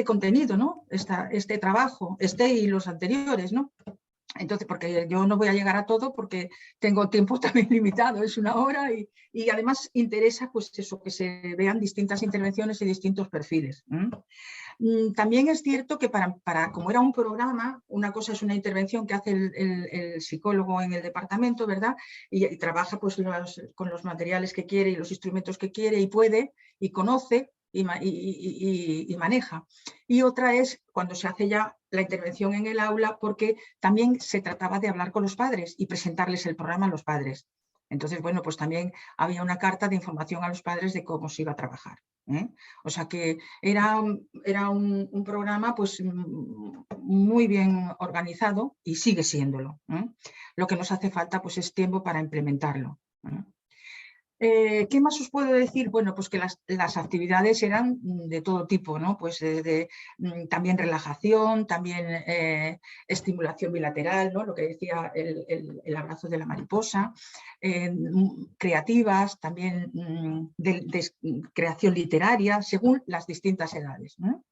contenido, ¿no? Este trabajo, y los anteriores, ¿no? Entonces, porque yo no voy a llegar a todo porque tengo tiempo también limitado, es 1 hora, y además interesa pues eso, que se vean distintas intervenciones y distintos perfiles. También es cierto que como era un programa, una cosa es una intervención que hace el psicólogo en el departamento, ¿verdad? Y trabaja pues con los materiales que quiere y los instrumentos que quiere y puede y conoce y maneja. Y otra es cuando se hace ya la intervención en el aula, porque también se trataba de hablar con los padres y presentarles el programa a los padres. Entonces, bueno, pues también había una carta de información a los padres de cómo se iba a trabajar. O sea que era un programa pues muy bien organizado y sigue siéndolo. Lo que nos hace falta pues es tiempo para implementarlo. ¿Qué más os puedo decir? Bueno, pues que las actividades eran de todo tipo, ¿no? Pues también relajación, también estimulación bilateral, ¿no? Lo que decía el abrazo de la mariposa, creativas, también de creación literaria, según las distintas edades, ¿no?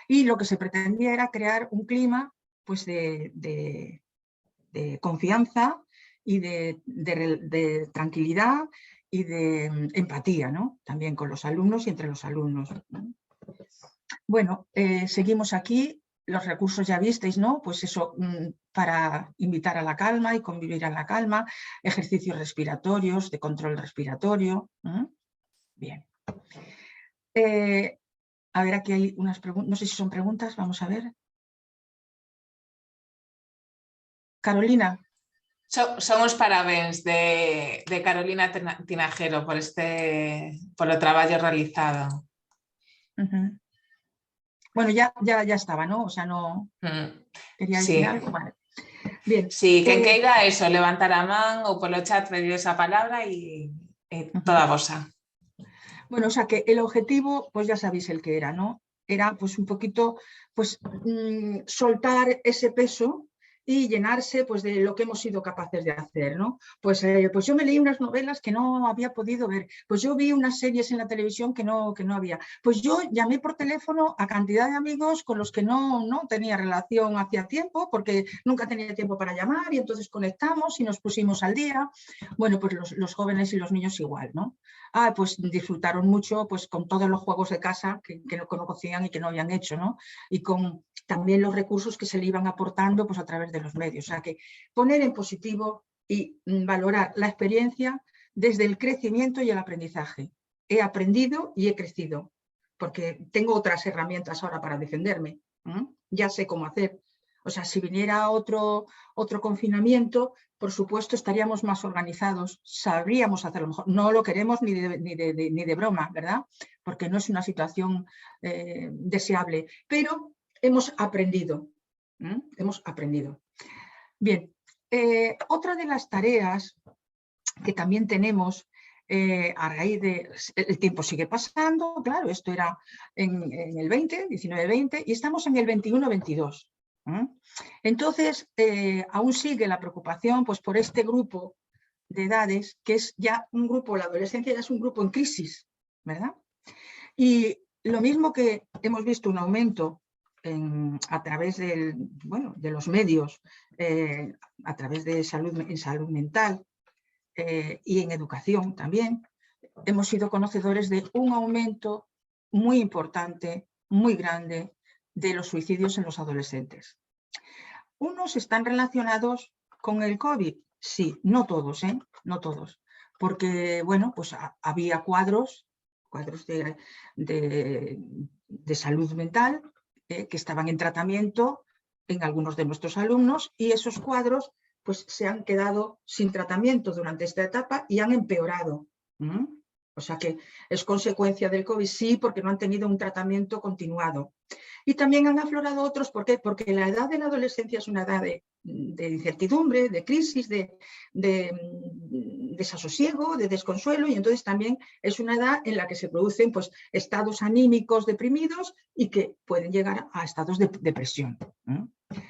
Y lo que se pretendía era crear un clima pues, de confianza y de tranquilidad y de empatía, ¿no? También con los alumnos y entre los alumnos, ¿no? Bueno, seguimos aquí. Los recursos ya visteis, ¿no? Pues eso, para invitar a la calma y convivir a la calma, ejercicios respiratorios, de control respiratorio. Bien. A ver, aquí hay unas preguntas, no sé si son preguntas, vamos a ver. Carolina.
Son os parabéns de Carolina Tinajero por o traballo realizado.
Bueno, ya estaba, ¿no? O sea, no quería decir algo. Vale. Bien.
Sí, quen queira eso, levantar a man ou polo chat pedir esa palabra y toda vosa.
Bueno, o sea que el objetivo, pues ya sabéis el que era, ¿no? Era pues un poquito, pues soltar ese peso y llenarse pues de lo que hemos sido capaces de hacer, ¿no? Pues yo me leí unas novelas que no había podido ver, pues yo vi unas series en la televisión que no había, pues yo llamé por teléfono a cantidad de amigos con los que no tenía relación hacía tiempo, porque nunca tenía tiempo para llamar, y entonces conectamos y nos pusimos al día. Bueno, pues los jóvenes y los niños igual, ¿no? Pues disfrutaron mucho pues con todos los juegos de casa que no conocían y que no habían hecho, ¿no? Y con también los recursos que se le iban aportando pues a través de los medios. O sea que poner en positivo y valorar la experiencia desde el crecimiento y el aprendizaje. He aprendido y he crecido, porque tengo otras herramientas ahora para defenderme. Ya sé cómo hacer. O sea, si viniera otro confinamiento, por supuesto estaríamos más organizados, sabríamos hacerlo mejor. No lo queremos ni de broma, ¿verdad? Porque no es una situación deseable, pero hemos aprendido. Hemos aprendido. Bien, otra de las tareas que también tenemos a raíz de... El tiempo sigue pasando, claro, esto era en el 19-20, y estamos en el 21-22. Entonces, aún sigue la preocupación pues, por este grupo de edades, que es ya un grupo, la adolescencia ya es un grupo en crisis, ¿verdad? Y lo mismo que hemos visto un aumento a través de los medios, a través de salud mental y en educación también, hemos sido conocedores de un aumento muy importante, muy grande, de los suicidios en los adolescentes. Unos están relacionados con el COVID, sí, no todos, no todos, porque, bueno, pues había cuadros de salud mental que estaban en tratamiento en algunos de nuestros alumnos, y esos cuadros pues se han quedado sin tratamiento durante esta etapa y han empeorado. O sea que es consecuencia del COVID, sí, porque no han tenido un tratamiento continuado. Y también han aflorado otros, ¿por qué? Porque la edad de la adolescencia es una edad de incertidumbre, de crisis, de desasosiego, de desconsuelo, y entonces también es una edad en la que se producen pues, estados anímicos deprimidos y que pueden llegar a estados de depresión.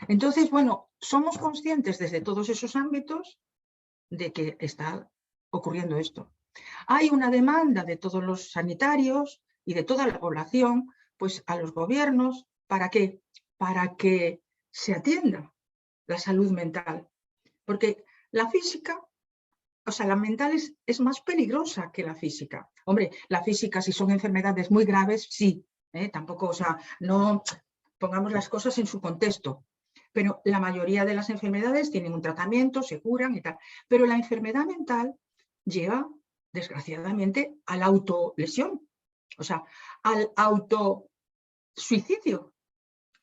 Entonces, bueno, somos conscientes desde todos esos ámbitos de que está ocurriendo esto. Hay una demanda de todos los sanitarios y de toda la población, pues a los gobiernos, ¿para qué? Para que se atienda la salud mental. Porque la física, o sea, la mental es más peligrosa que la física. Hombre, la física, si son enfermedades muy graves, sí, tampoco, o sea, no pongamos las cosas en su contexto. Pero la mayoría de las enfermedades tienen un tratamiento, se curan y tal. Pero la enfermedad mental lleva, desgraciadamente, a la autolesión, o sea, al autosuicidio,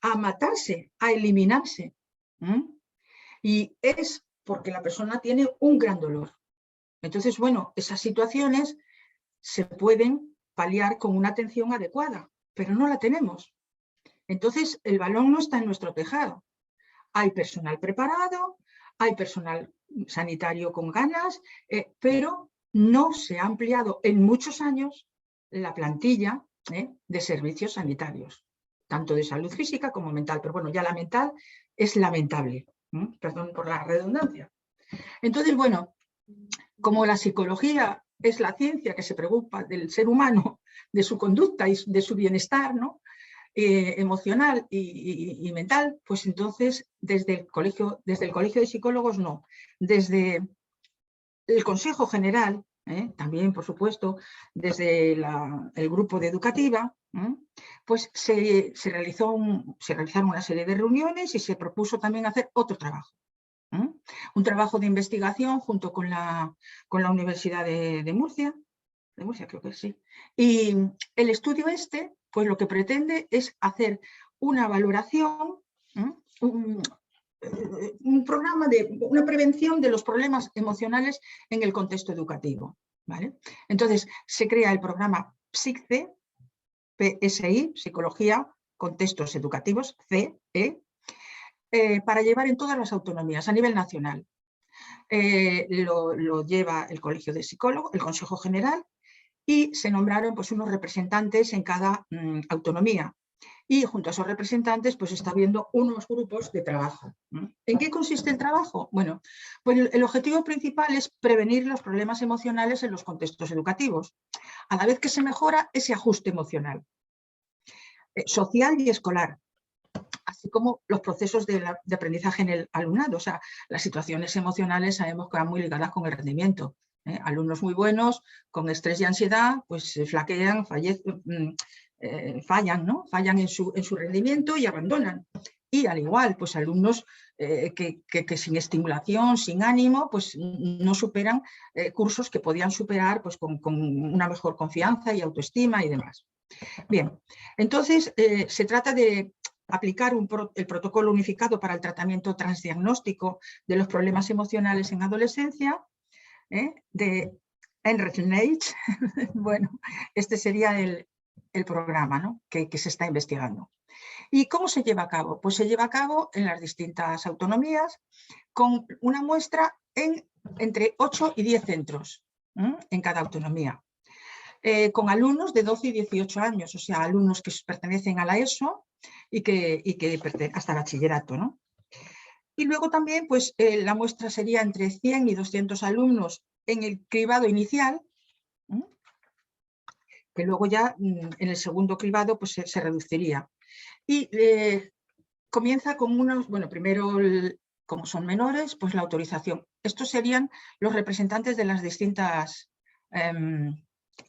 a matarse, a eliminarse. Y es porque la persona tiene un gran dolor. Entonces, bueno, esas situaciones se pueden paliar con una atención adecuada, pero no la tenemos. Entonces, el balón no está en nuestro tejado. Hay personal preparado, hay personal sanitario con ganas, pero no se ha ampliado en muchos años la plantilla de servicios sanitarios, tanto de salud física como mental. Pero bueno, ya la mental es lamentable, perdón por la redundancia. Entonces, bueno, como la psicología es la ciencia que se preocupa del ser humano, de su conducta y de su bienestar, ¿no? Emocional y mental, pues entonces desde el colegio de psicólogos no, desde el Consejo General, también por supuesto, desde el grupo de educativa, pues se realizaron una serie de reuniones y se propuso también hacer otro trabajo. Un trabajo de investigación junto con la Universidad de Murcia, creo que sí. Y el estudio pues lo que pretende es hacer una valoración, un programa una prevención de los problemas emocionales en el contexto educativo, ¿vale? Entonces, se crea el programa PSIC-C, PSI, Psicología, Contextos Educativos, CE, para llevar en todas las autonomías a nivel nacional. Lo lleva el Colegio de Psicólogos, el Consejo General, y se nombraron pues, unos representantes en cada autonomía. Y junto a esos representantes pues está habiendo unos grupos de trabajo. ¿En qué consiste el trabajo? Bueno, pues el objetivo principal es prevenir los problemas emocionales en los contextos educativos, a la vez que se mejora ese ajuste emocional, social y escolar, así como los procesos de aprendizaje en el alumnado. O sea, las situaciones emocionales sabemos que van muy ligadas con el rendimiento. Alumnos muy buenos, con estrés y ansiedad, pues flaquean, fallan, ¿no? Fallan en su rendimiento y abandonan. Y al igual, pues alumnos que sin estimulación, sin ánimo, pues no superan cursos que podían superar pues, con una mejor confianza y autoestima y demás. Bien, entonces se trata de aplicar el protocolo unificado para el tratamiento transdiagnóstico de los problemas emocionales en adolescencia, de Enrich. Bueno, este sería el programa, ¿no? que se está investigando. ¿Y cómo se lleva a cabo? Pues se lleva a cabo en las distintas autonomías con una muestra entre 8 y 10 centros en cada autonomía. Con alumnos de 12 y 18 años, o sea, alumnos que pertenecen a la ESO y que hasta bachillerato, ¿no? Y luego también, pues, la muestra sería entre 100 y 200 alumnos en el cribado inicial, que luego ya en el segundo cribado pues, se reduciría. Y comienza con unos, bueno, primero, como son menores, pues la autorización. Estos serían los representantes de las distintas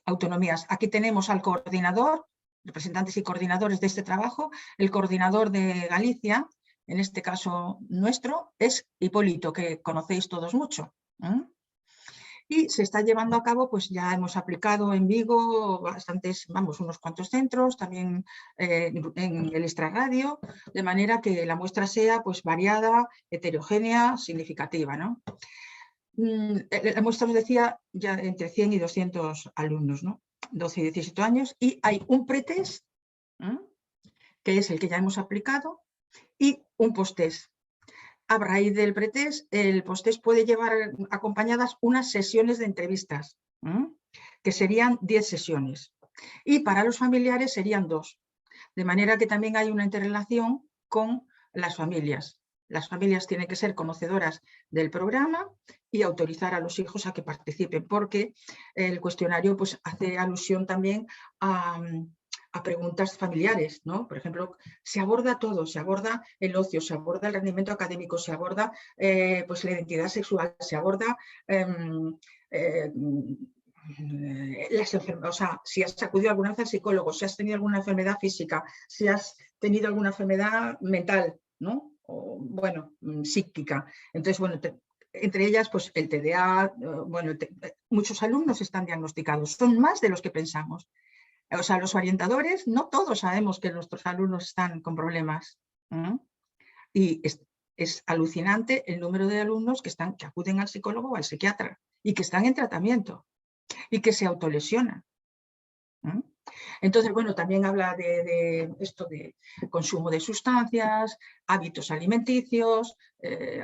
autonomías. Aquí tenemos al coordinador, representantes y coordinadores de este trabajo. El coordinador de Galicia, en este caso nuestro, es Hipólito, que conocéis todos mucho. Y se está llevando a cabo, pues ya hemos aplicado en Vigo bastantes, unos cuantos centros, también en el extrarradio, de manera que la muestra sea pues variada, heterogénea, significativa, ¿no? la muestra os decía ya entre 100 y 200 alumnos, ¿no? 12 y 17 años, y hay un pretest, que es el que ya hemos aplicado, y un posttest. A raíz del pretest, el posttest puede llevar acompañadas unas sesiones de entrevistas, que serían 10 sesiones. Y para los familiares serían 2. De manera que también hay una interrelación con las familias. Las familias tienen que ser conocedoras del programa y autorizar a los hijos a que participen, porque el cuestionario pues, hace alusión también a preguntas familiares, ¿no? Por ejemplo, se aborda todo, se aborda el ocio, se aborda el rendimiento académico, se aborda pues la identidad sexual, se aborda las enfermedades, o sea, si has acudido alguna vez al psicólogo, si has tenido alguna enfermedad física, si has tenido alguna enfermedad mental, ¿no? O, bueno, psíquica. Entonces, bueno, entre ellas, pues el TDA, bueno, muchos alumnos están diagnosticados, son más de los que pensamos. O sea, los orientadores, no todos sabemos que nuestros alumnos están con problemas. Y es alucinante el número de alumnos que acuden al psicólogo o al psiquiatra y que están en tratamiento y que se autolesionan. Entonces, bueno, también habla de esto de consumo de sustancias, hábitos alimenticios,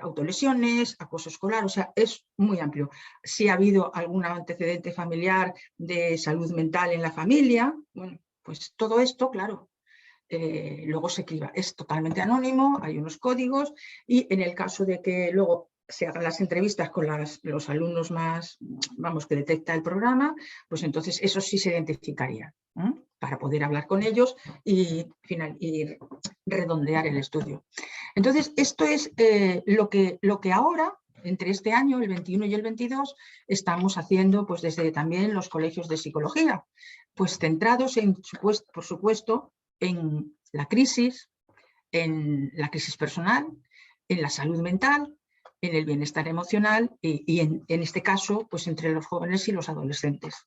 autolesiones, acoso escolar, o sea, es muy amplio. Si ha habido algún antecedente familiar de salud mental en la familia, bueno, pues todo esto, claro, luego se criba. Es totalmente anónimo, hay unos códigos y en el caso de que luego se hagan las entrevistas con los alumnos más, vamos, que detecta el programa, pues entonces eso sí se identificaría, para poder hablar con ellos y redondear el estudio. Entonces, esto es lo que ahora, entre este año, el 21 y el 22, estamos haciendo pues desde también los colegios de psicología, pues centrados, por supuesto, en la crisis personal, en la salud mental, en el bienestar emocional y en este caso, pues entre los jóvenes y los adolescentes.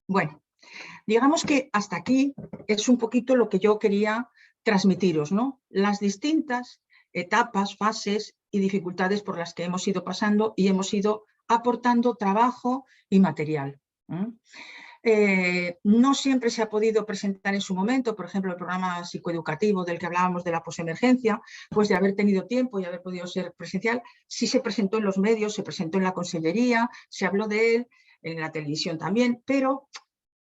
Bueno, digamos que hasta aquí es un poquito lo que yo quería transmitiros, ¿no? Las distintas etapas, fases y dificultades por las que hemos ido pasando y hemos ido aportando trabajo y material. No siempre se ha podido presentar en su momento, por ejemplo, el programa psicoeducativo del que hablábamos de la posemergencia, pues de haber tenido tiempo y haber podido ser presencial, sí se presentó en los medios, se presentó en la consellería, se habló de él, en la televisión también, pero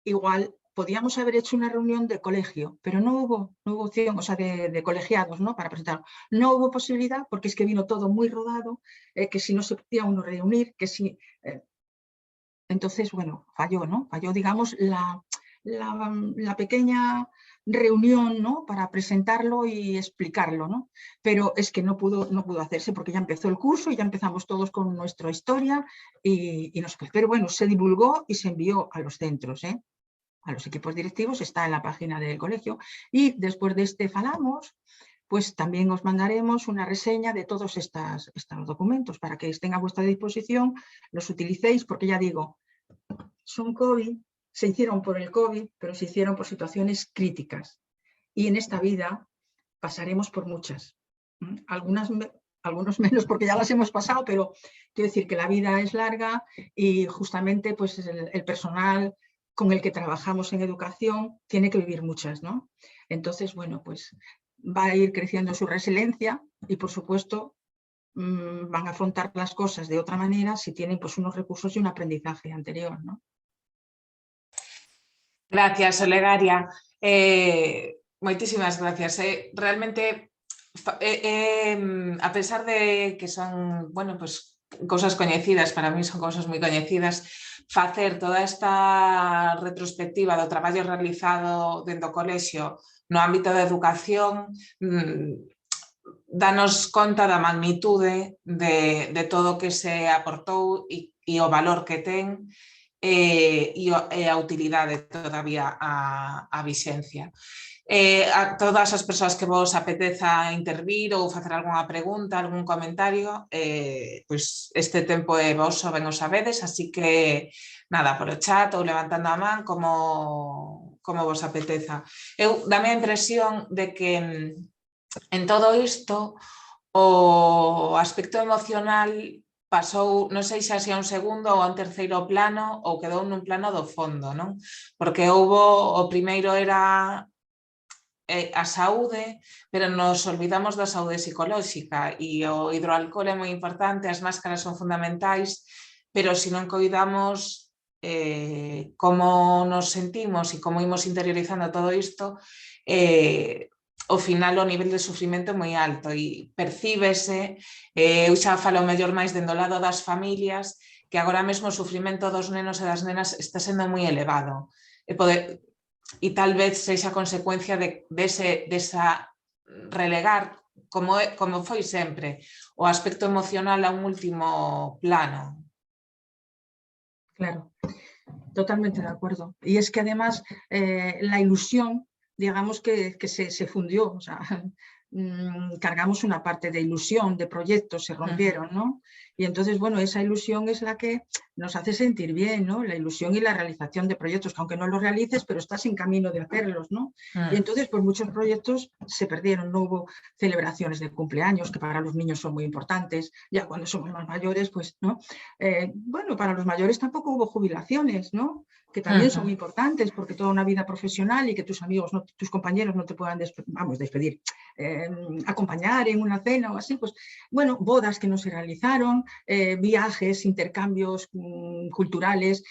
igual podíamos haber hecho una reunión de colegio, pero no hubo opción, o sea, de colegiados, ¿no? Para presentar. No hubo posibilidad porque es que vino todo muy rodado, que si no se podía uno reunir, que si... Entonces, bueno, falló, ¿no? Falló, digamos, la pequeña reunión, ¿no? Para presentarlo y explicarlo, ¿no? Pero es que no pudo hacerse porque ya empezó el curso y ya empezamos todos con nuestra historia y no sé qué. Pero bueno, se divulgó y se envió a los centros, a los equipos directivos, está en la página del colegio. Y después de este falamos, pues también os mandaremos una reseña de todos estos documentos para que estén a vuestra disposición, los utilicéis, porque ya digo, son COVID, se hicieron por el COVID, pero se hicieron por situaciones críticas. Y en esta vida pasaremos por muchas. Algunos menos porque ya las hemos pasado, pero quiero decir que la vida es larga y justamente pues, el personal con el que trabajamos en educación tiene que vivir muchas, ¿no? Entonces, bueno, pues va a ir creciendo su resiliencia y, por supuesto, van a afrontar las cosas de otra manera si tienen pues, unos recursos y un aprendizaje anterior, ¿no?
Gracias, Olegaria. Moitísimas gracias. Realmente, a pesar de que son, bueno, pues cosas coñecidas, para mí son cosas moi coñecidas, facer toda esta retrospectiva do traballo realizado dentro do colexio no ámbito da educación danos conta da magnitude de todo o que se aportou e o valor que ten e a utilidade todavía a vixencia. A todas as persoas que vos apeteza intervir ou facer algunha pregunta, algún comentario, pois este tempo é voso, ben o sabedes, así que nada, por o chat ou levantando a man como vos apeteza. Eu dame a impresión de que en todo isto o aspecto emocional pasou, non sei se a un segundo ou a un terceiro plano ou quedou nun plano do fondo, non? Porque o primeiro era a saúde, pero nos olvidamos da saúde psicolóxica e o hidroalcohol é moi importante, as máscaras son fundamentais, pero se non coidamos como nos sentimos e como imos interiorizando todo isto, ao final o nivel de sufrimento é moi alto e percíbese, eu xa falo mellor máis dentro do lado das familias, que agora mesmo o sufrimento dos nenos e das nenas está sendo moi elevado. E tal vez sexa consecuencia desa relegar, como foi sempre, o aspecto emocional a un último plano.
Claro, totalmente de acuerdo. Y es que además la ilusión, digamos que se fundió, o sea, cargamos una parte de ilusión, de proyectos, se rompieron, ¿no? Y entonces, bueno, esa ilusión es la que nos hace sentir bien, ¿no? La ilusión y la realización de proyectos, que aunque no los realices, pero estás en camino de hacerlos, ¿no? Y entonces, pues muchos proyectos se perdieron, no hubo celebraciones de cumpleaños, que para los niños son muy importantes, ya cuando somos más mayores, pues, ¿no? Bueno, para los mayores tampoco hubo jubilaciones, ¿no? Que también son importantes, porque toda una vida profesional y que tus amigos, tus compañeros no te puedan despedir, acompañar en una cena o así, pues bueno, bodas que no se realizaron, viajes, intercambios culturales,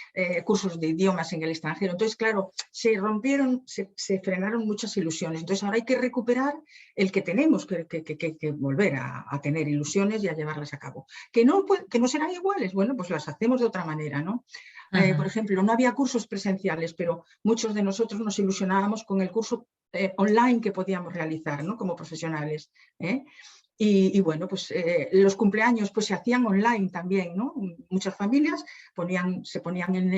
cursos de idiomas en el extranjero. Entonces, claro, se rompieron, se frenaron muchas ilusiones. Entonces ahora hay que recuperar el que tenemos que volver a tener ilusiones y a llevarlas a cabo. Que no serán iguales, bueno, pues las hacemos de otra manera, ¿no? Por ejemplo, no había cursos presenciales, pero muchos de nosotros nos ilusionábamos con el curso online que podíamos realizar, ¿no? Como profesionales. Y bueno, pues los cumpleaños pues se hacían online también, ¿no? Muchas familias se ponían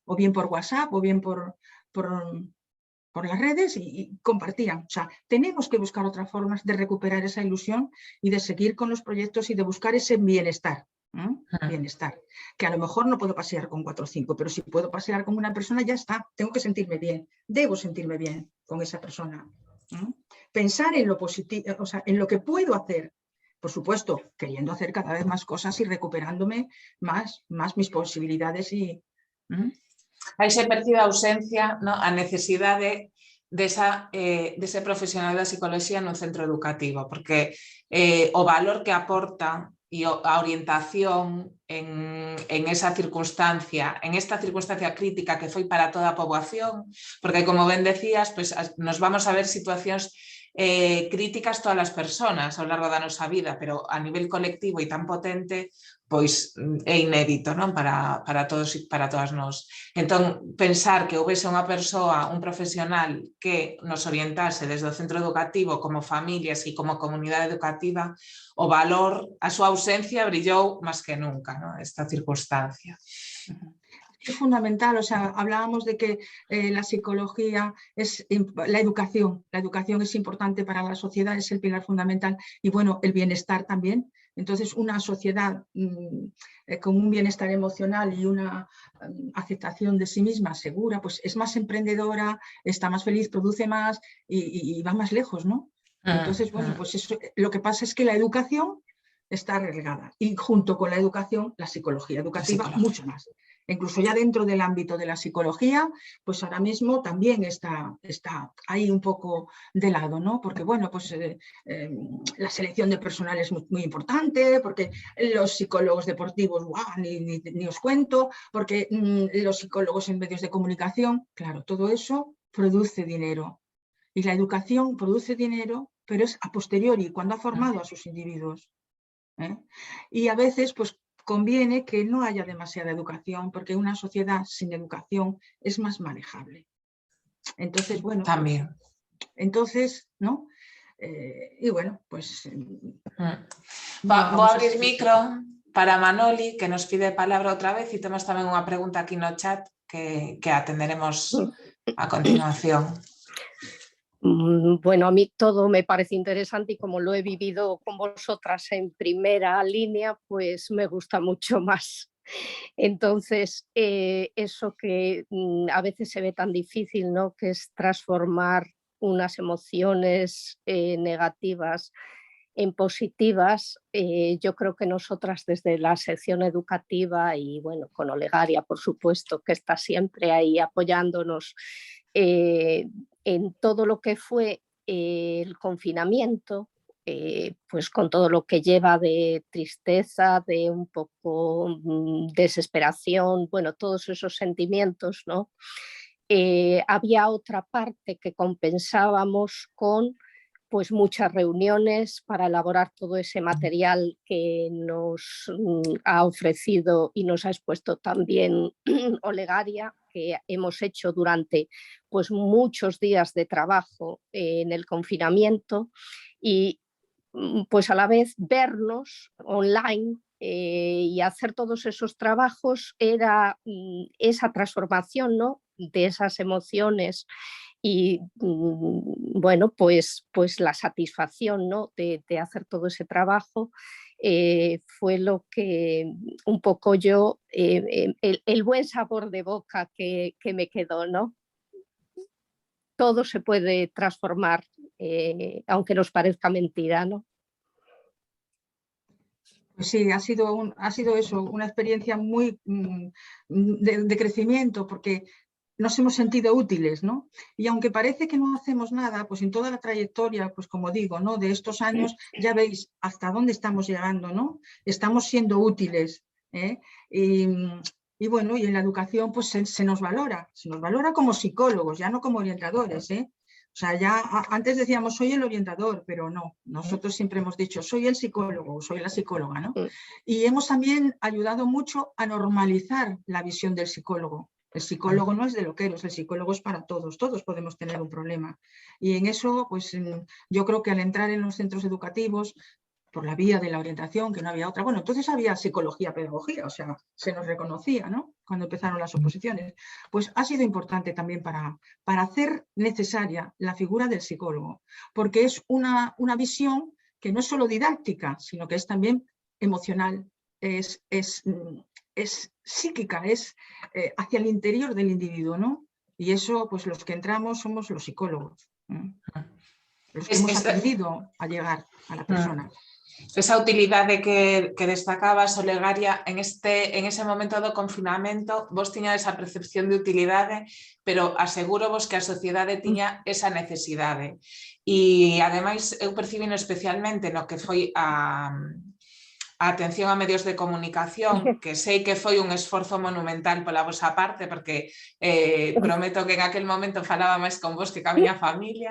o bien por WhatsApp o bien por las redes y compartían. O sea, tenemos que buscar otras formas de recuperar esa ilusión y de seguir con los proyectos y de buscar ese bienestar. Bienestar, que a lo mejor no puedo pasear con 4 o 5, pero si puedo pasear con una persona ya está, tengo que sentirme bien, debo sentirme bien con esa persona. Pensar en lo positivo, o sea, en lo que puedo hacer, por supuesto, queriendo hacer cada vez más cosas y recuperándome más mis posibilidades y...
Aí se percibe a ausencia, ¿no? A necesidade dese profesional da psicología no centro educativo, porque o valor que aporta e a orientación en esa circunstancia, en esta circunstancia crítica que foi para toda a poboación, porque como ben decías, pues, nos vamos a ver situacións críticas todas as persoas ao largo da nosa vida, pero a nivel colectivo e tan potente, pois é inédito, non? Para todos e para todas nós. Entón, pensar que houvese unha persoa, un profesional que nos orientase desde o centro educativo como familias e como comunidade educativa, o valor, a súa ausencia brillou máis que nunca, ¿no? Esta circunstancia.
Es fundamental, o sea, hablábamos de que la psicología es la educación es importante para la sociedad, es el pilar fundamental y bueno, el bienestar también. Entonces, una sociedad con un bienestar emocional y una aceptación de sí misma segura, pues es más emprendedora, está más feliz, produce más y va más lejos, ¿no? Entonces, bueno, pues eso, lo que pasa es que la educación está relegada y junto con la educación, la psicología educativa, mucho más. Incluso ya dentro del ámbito de la psicología, pues ahora mismo también está ahí un poco de lado, ¿no? Porque, bueno, pues la selección de personal es muy importante, porque los psicólogos deportivos, ¡guau!, ni os cuento, porque los psicólogos en medios de comunicación, claro, todo eso produce dinero. Y la educación produce dinero, pero es a posteriori, cuando ha formado a sus individuos. Y a veces, pues, conviene que no haya demasiada educación, porque una sociedad sin educación es más manejable. Entonces, bueno,
también.
Pues, entonces, ¿no? Y bueno, pues...
Voy a abrir micro para Manoli, que nos pide palabra outra vez, e temos tamén unha pregunta aquí no chat que atenderemos a continuación.
Bueno, a mí todo me parece interesante y como lo he vivido con vosotras en primera línea, pues me gusta mucho más. Entonces, eso que a veces se ve tan difícil, ¿no? Que es transformar unas emociones negativas en positivas. Yo creo que nosotras desde la sección educativa y bueno, con Olegaria, por supuesto, que está siempre ahí apoyándonos en todo lo que fue el confinamiento, pues con todo lo que lleva de tristeza, de un poco desesperación, bueno, todos esos sentimientos, ¿no? Había otra parte que compensábamos con pues muchas reuniones para elaborar todo ese material que nos ha ofrecido y nos ha expuesto también Olegaria, que hemos hecho durante pues muchos días de trabajo en el confinamiento, y pues a la vez vernos online y hacer todos esos trabajos era esa transformación, ¿no?, de esas emociones y bueno, pues la satisfacción, ¿no?, de hacer todo ese trabajo fue lo que un poco yo, el buen sabor de boca que me quedó, ¿no? Todo se puede transformar, aunque nos parezca mentira, ¿no?
Pues sí, ha sido eso, una experiencia muy de crecimiento, porque nos hemos sentido útiles, ¿no? Y aunque parece que no hacemos nada, pues en toda la trayectoria, pues como digo, ¿no?, de estos años, ya veis hasta dónde estamos llegando, ¿no? Estamos siendo útiles, ¿eh? Y bueno, y en la educación pues se nos valora como psicólogos, ya no como orientadores, ¿eh? O sea, ya antes decíamos soy el orientador, pero no, nosotros siempre hemos dicho soy el psicólogo, soy la psicóloga, ¿no? Y hemos también ayudado mucho a normalizar la visión del psicólogo. El psicólogo no es de loqueros, el psicólogo es para todos, todos podemos tener un problema. Y en eso, pues yo creo que al entrar en los centros educativos, por la vía de la orientación, que no había otra, bueno, entonces había psicología, pedagogía, o sea, se nos reconocía, ¿no?, cuando empezaron las oposiciones. Pues ha sido importante también para hacer necesaria la figura del psicólogo, porque es una visión que no es solo didáctica, sino que es también emocional, es psíquica, es hacia el interior del individuo, ¿no? Y eso, pues los que entramos somos los psicólogos, los que hemos aprendido a llegar a la persona.
Esa utilidade que destacabas, Olegaria, en ese momento do confinamento vos tiñades a percepción de utilidade, pero aseguro vos que a sociedade tiña esa necesidade. E, ademais, eu percibino especialmente no que foi a atención a medios de comunicación, que sei que foi un esforzo monumental pola vosa parte, porque prometo que en aquel momento falaba máis con vos que ca miña familia,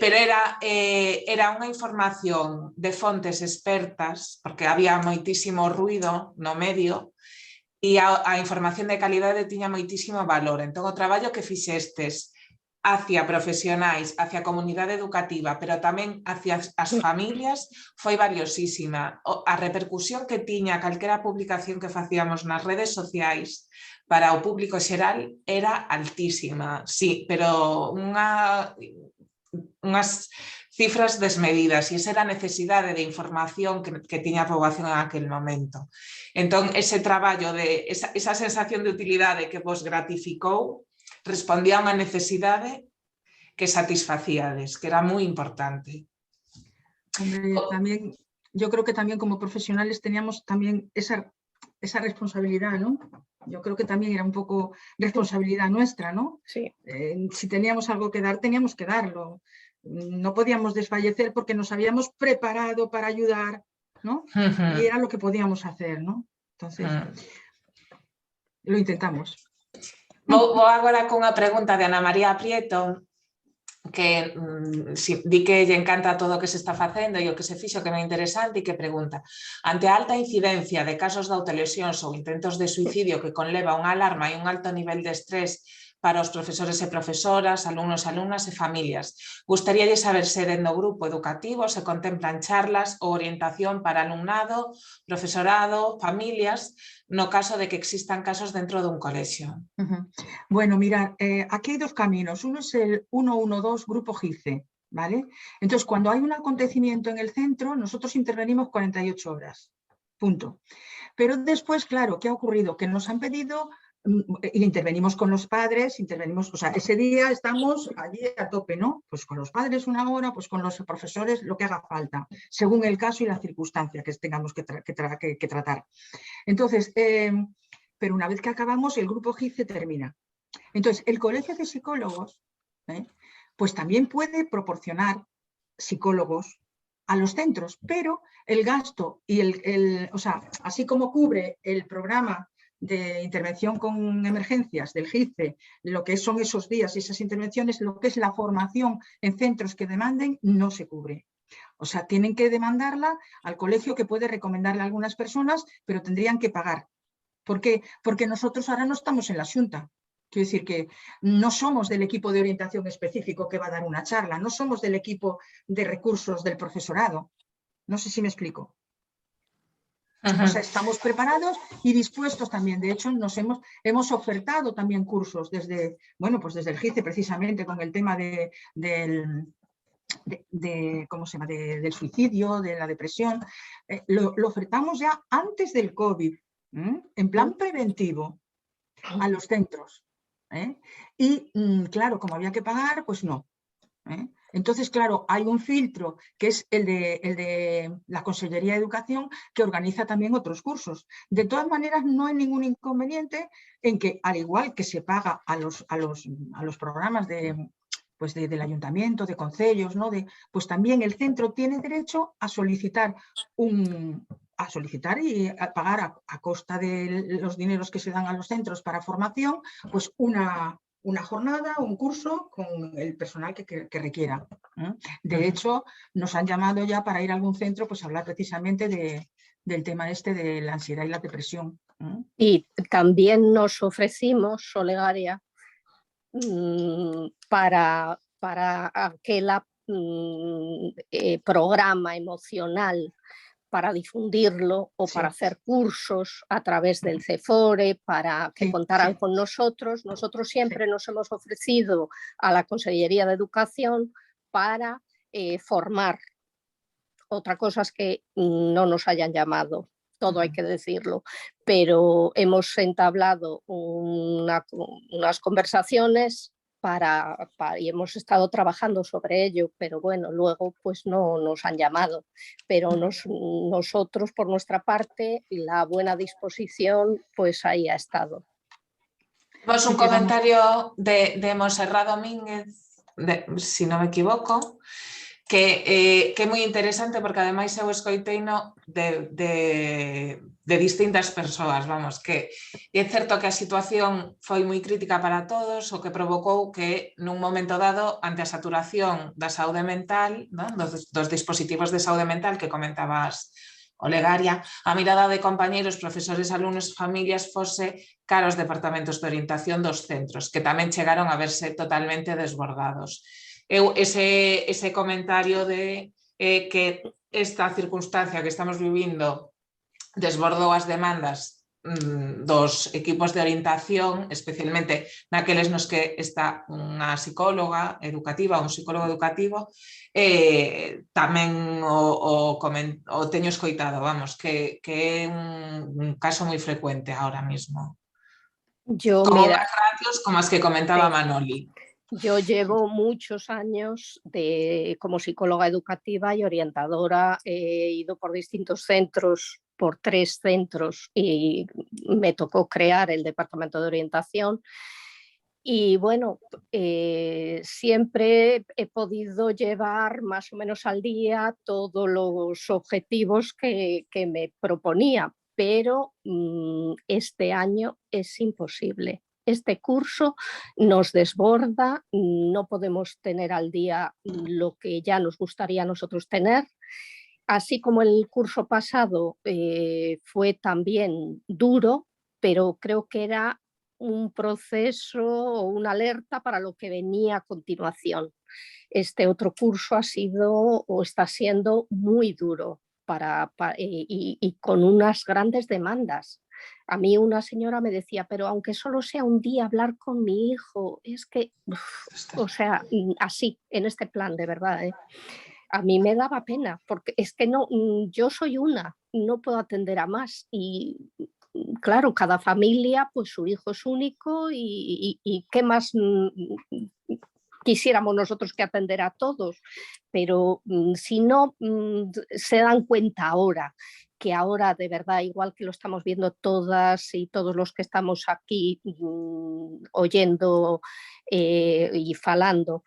pero era unha información de fontes expertas, porque había moitísimo ruido no medio, e a información de calidade tiña moitísimo valor. Entón, o traballo que fixestes hacia profesionais, hacia a comunidade educativa, pero tamén hacia as familias, foi valiosísima. A repercusión que tiña calquera publicación que facíamos nas redes sociais para o público xeral era altísima, sí, pero unhas cifras desmedidas, e esa era a necesidade de información que tiña a poboación en aquel momento. Entón, ese traballo, esa sensación de utilidade que vos gratificou, respondía a unha necesidade que satisfacíades, que era moi importante.
Hombre, también, yo creo que también como profesionales teníamos también esa responsabilidad, ¿no? Yo creo que también era un poco responsabilidad nuestra, ¿no?
Sí.
Si teníamos algo que dar, teníamos que darlo. No podíamos desfallecer porque nos habíamos preparado para ayudar, ¿no? Y era lo que podíamos hacer, ¿no? Entonces, lo intentamos.
Vou agora cunha pregunta de Ana María Prieto, que di que lle encanta todo o que se está facendo e o que se fixo que é moi interesante, e que pregunta: ante a alta incidencia de casos de autolesións ou intentos de suicidio que conleva unha alarma e un alto nivel de estrés para os profesores e profesoras, alumnos, alumnas e familias, gustaríalle saber se dentro do grupo educativo se contemplan charlas ou orientación para alumnado, profesorado, familias, no caso de que existan casos dentro dun colexio.
Bueno, mirad, aquí hay dos caminos. Uno es el 112 Grupo GICE, ¿vale? Entonces, cuando hay un acontecimiento en el centro, nosotros intervenimos 48 horas, punto. Pero después, claro, ¿qué ha ocurrido? Que nos han pedido y intervenimos con los padres, intervenimos, o sea, ese día estamos allí a tope, ¿no? Pues con los padres una hora, pues con los profesores lo que haga falta, según el caso y la circunstancia que tengamos que tratar. Entonces, pero una vez que acabamos, el grupo GICE termina. Entonces, el Colegio de Psicólogos, pues también puede proporcionar psicólogos a los centros, pero el gasto y o sea, así como cubre el programa de intervención con emergencias del GICE, lo que son esos días y esas intervenciones, lo que es la formación en centros que demanden, no se cubre. O sea, tienen que demandarla al colegio, que puede recomendarle a algunas personas, pero tendrían que pagar. ¿Por qué? Porque nosotros ahora no estamos en la Xunta. Quiero decir que no somos del equipo de orientación específico que va a dar una charla, no somos del equipo de recursos del profesorado. No sé si me explico. O sea, estamos preparados y dispuestos también. De hecho, hemos ofertado también cursos desde, bueno, pues desde el GICE, precisamente con el tema ¿cómo se llama? Del suicidio, de la depresión. Lo ofertamos ya antes del COVID, en plan preventivo, a los centros. Y claro, como había que pagar, pues no. Entonces, claro, hay un filtro que es el de la Consellería de Educación, que organiza también otros cursos. De todas maneras, no hay ningún inconveniente en que, al igual que se paga a los programas del ayuntamiento, de concellos, ¿no? Pues también el centro tiene derecho a solicitar y a pagar a costa de los dineros que se dan a los centros para formación, pues una jornada, un curso con el personal que requiera. De hecho, nos han llamado ya para ir a algún centro, pues a hablar precisamente del tema este de la ansiedad y la depresión.
Y también nos ofrecimos, Olegaria, para aquel programa emocional, para difundirlo o para hacer cursos a través del CEFORE, para que contaran con nosotros. Nosotros siempre nos hemos ofrecido a la Consellería de Educación para formar. Otra cosa es que no nos hayan llamado, todo hay que decirlo, pero hemos entablado unas conversaciones y hemos estado trabajando sobre ello, pero bueno, luego pues no nos han llamado, pero nosotros por nuestra parte la buena disposición pues ahí ha estado.
Tenemos un comentario de Monserrat Domínguez, si non me equivoco, que é moi interesante porque ademais eu escoiteino de distintas persoas, vamos, que é certo que a situación foi moi crítica para todos, o que provocou que nun momento dado, ante a saturación da saúde mental, ¿no? dos dispositivos de saúde mental que comentabas, Olegaria, a mirada de compañeiros, profesores, alumnos, familias fose cara aos departamentos de orientación dos centros, que tamén chegaron a verse totalmente desbordados. Ese comentario de que esta circunstancia que estamos vivindo desbordou as demandas dos equipos de orientación, especialmente naqueles nos que está unha psicóloga educativa ou un psicólogo educativo, tamén o teño escoitado, vamos, que é un caso moi frecuente ahora mismo. Como máis ratios como as que comentaba Manoli.
Yo llevo muchos años como psicóloga educativa y orientadora, he ido por distintos centros, por 3 centros, y me tocó crear el departamento de orientación. Y bueno, siempre he podido llevar más o menos al día todos los objetivos que me proponía, pero este año es imposible. Este curso nos desborda, no podemos tener al día lo que ya nos gustaría a nosotros tener. Así como el curso pasado fue también duro, pero creo que era un proceso o una alerta para lo que venía a continuación. Este otro curso ha sido o está siendo muy duro y con unas grandes demandas. A mí una señora me decía, pero aunque solo sea un día hablar con mi hijo, es que, o sea, así, en este plan, de verdad, a mí me daba pena, porque es que no, yo soy una, no puedo atender a más y claro, cada familia, pues su hijo es único y qué más quisiéramos nosotros que atender a todos, pero si no se dan cuenta ahora, que ahora de verdad, igual que lo estamos viendo todas y todos los que estamos aquí oyendo y falando,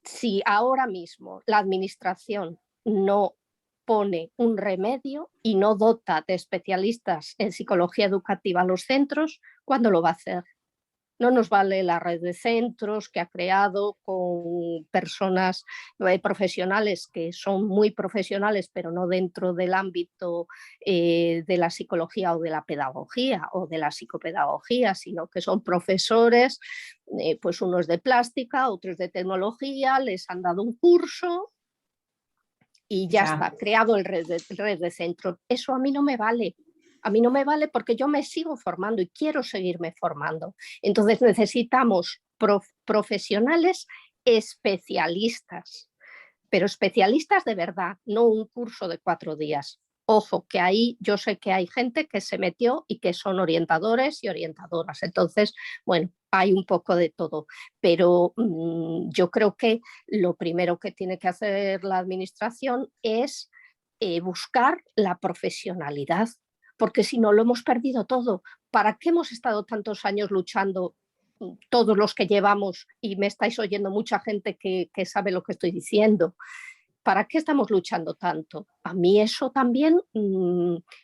si ahora mismo la administración no pone un remedio y no dota de especialistas en psicología educativa a los centros, ¿cuándo lo va a hacer? No nos vale la red de centros que ha creado con personas profesionales que son muy profesionales, pero no dentro del ámbito de la psicología o de la pedagogía o de la psicopedagogía, sino que son profesores, pues unos de plástica, otros de tecnología, les han dado un curso y ya está, creado el red de centros. Eso a mí no me vale. A mí no me vale porque yo me sigo formando y quiero seguirme formando. Entonces necesitamos profesionales especialistas, pero especialistas de verdad, no un curso de 4 días. Ojo, que ahí yo sé que hay gente que se metió y que son orientadores y orientadoras. Entonces, bueno, hay un poco de todo, pero yo creo que lo primero que tiene que hacer la administración es buscar la profesionalidad, porque si no lo hemos perdido todo. ¿Para qué hemos estado tantos años luchando todos los que llevamos, y me estáis oyendo mucha gente que sabe lo que estoy diciendo? ¿Para qué estamos luchando tanto? A mí eso también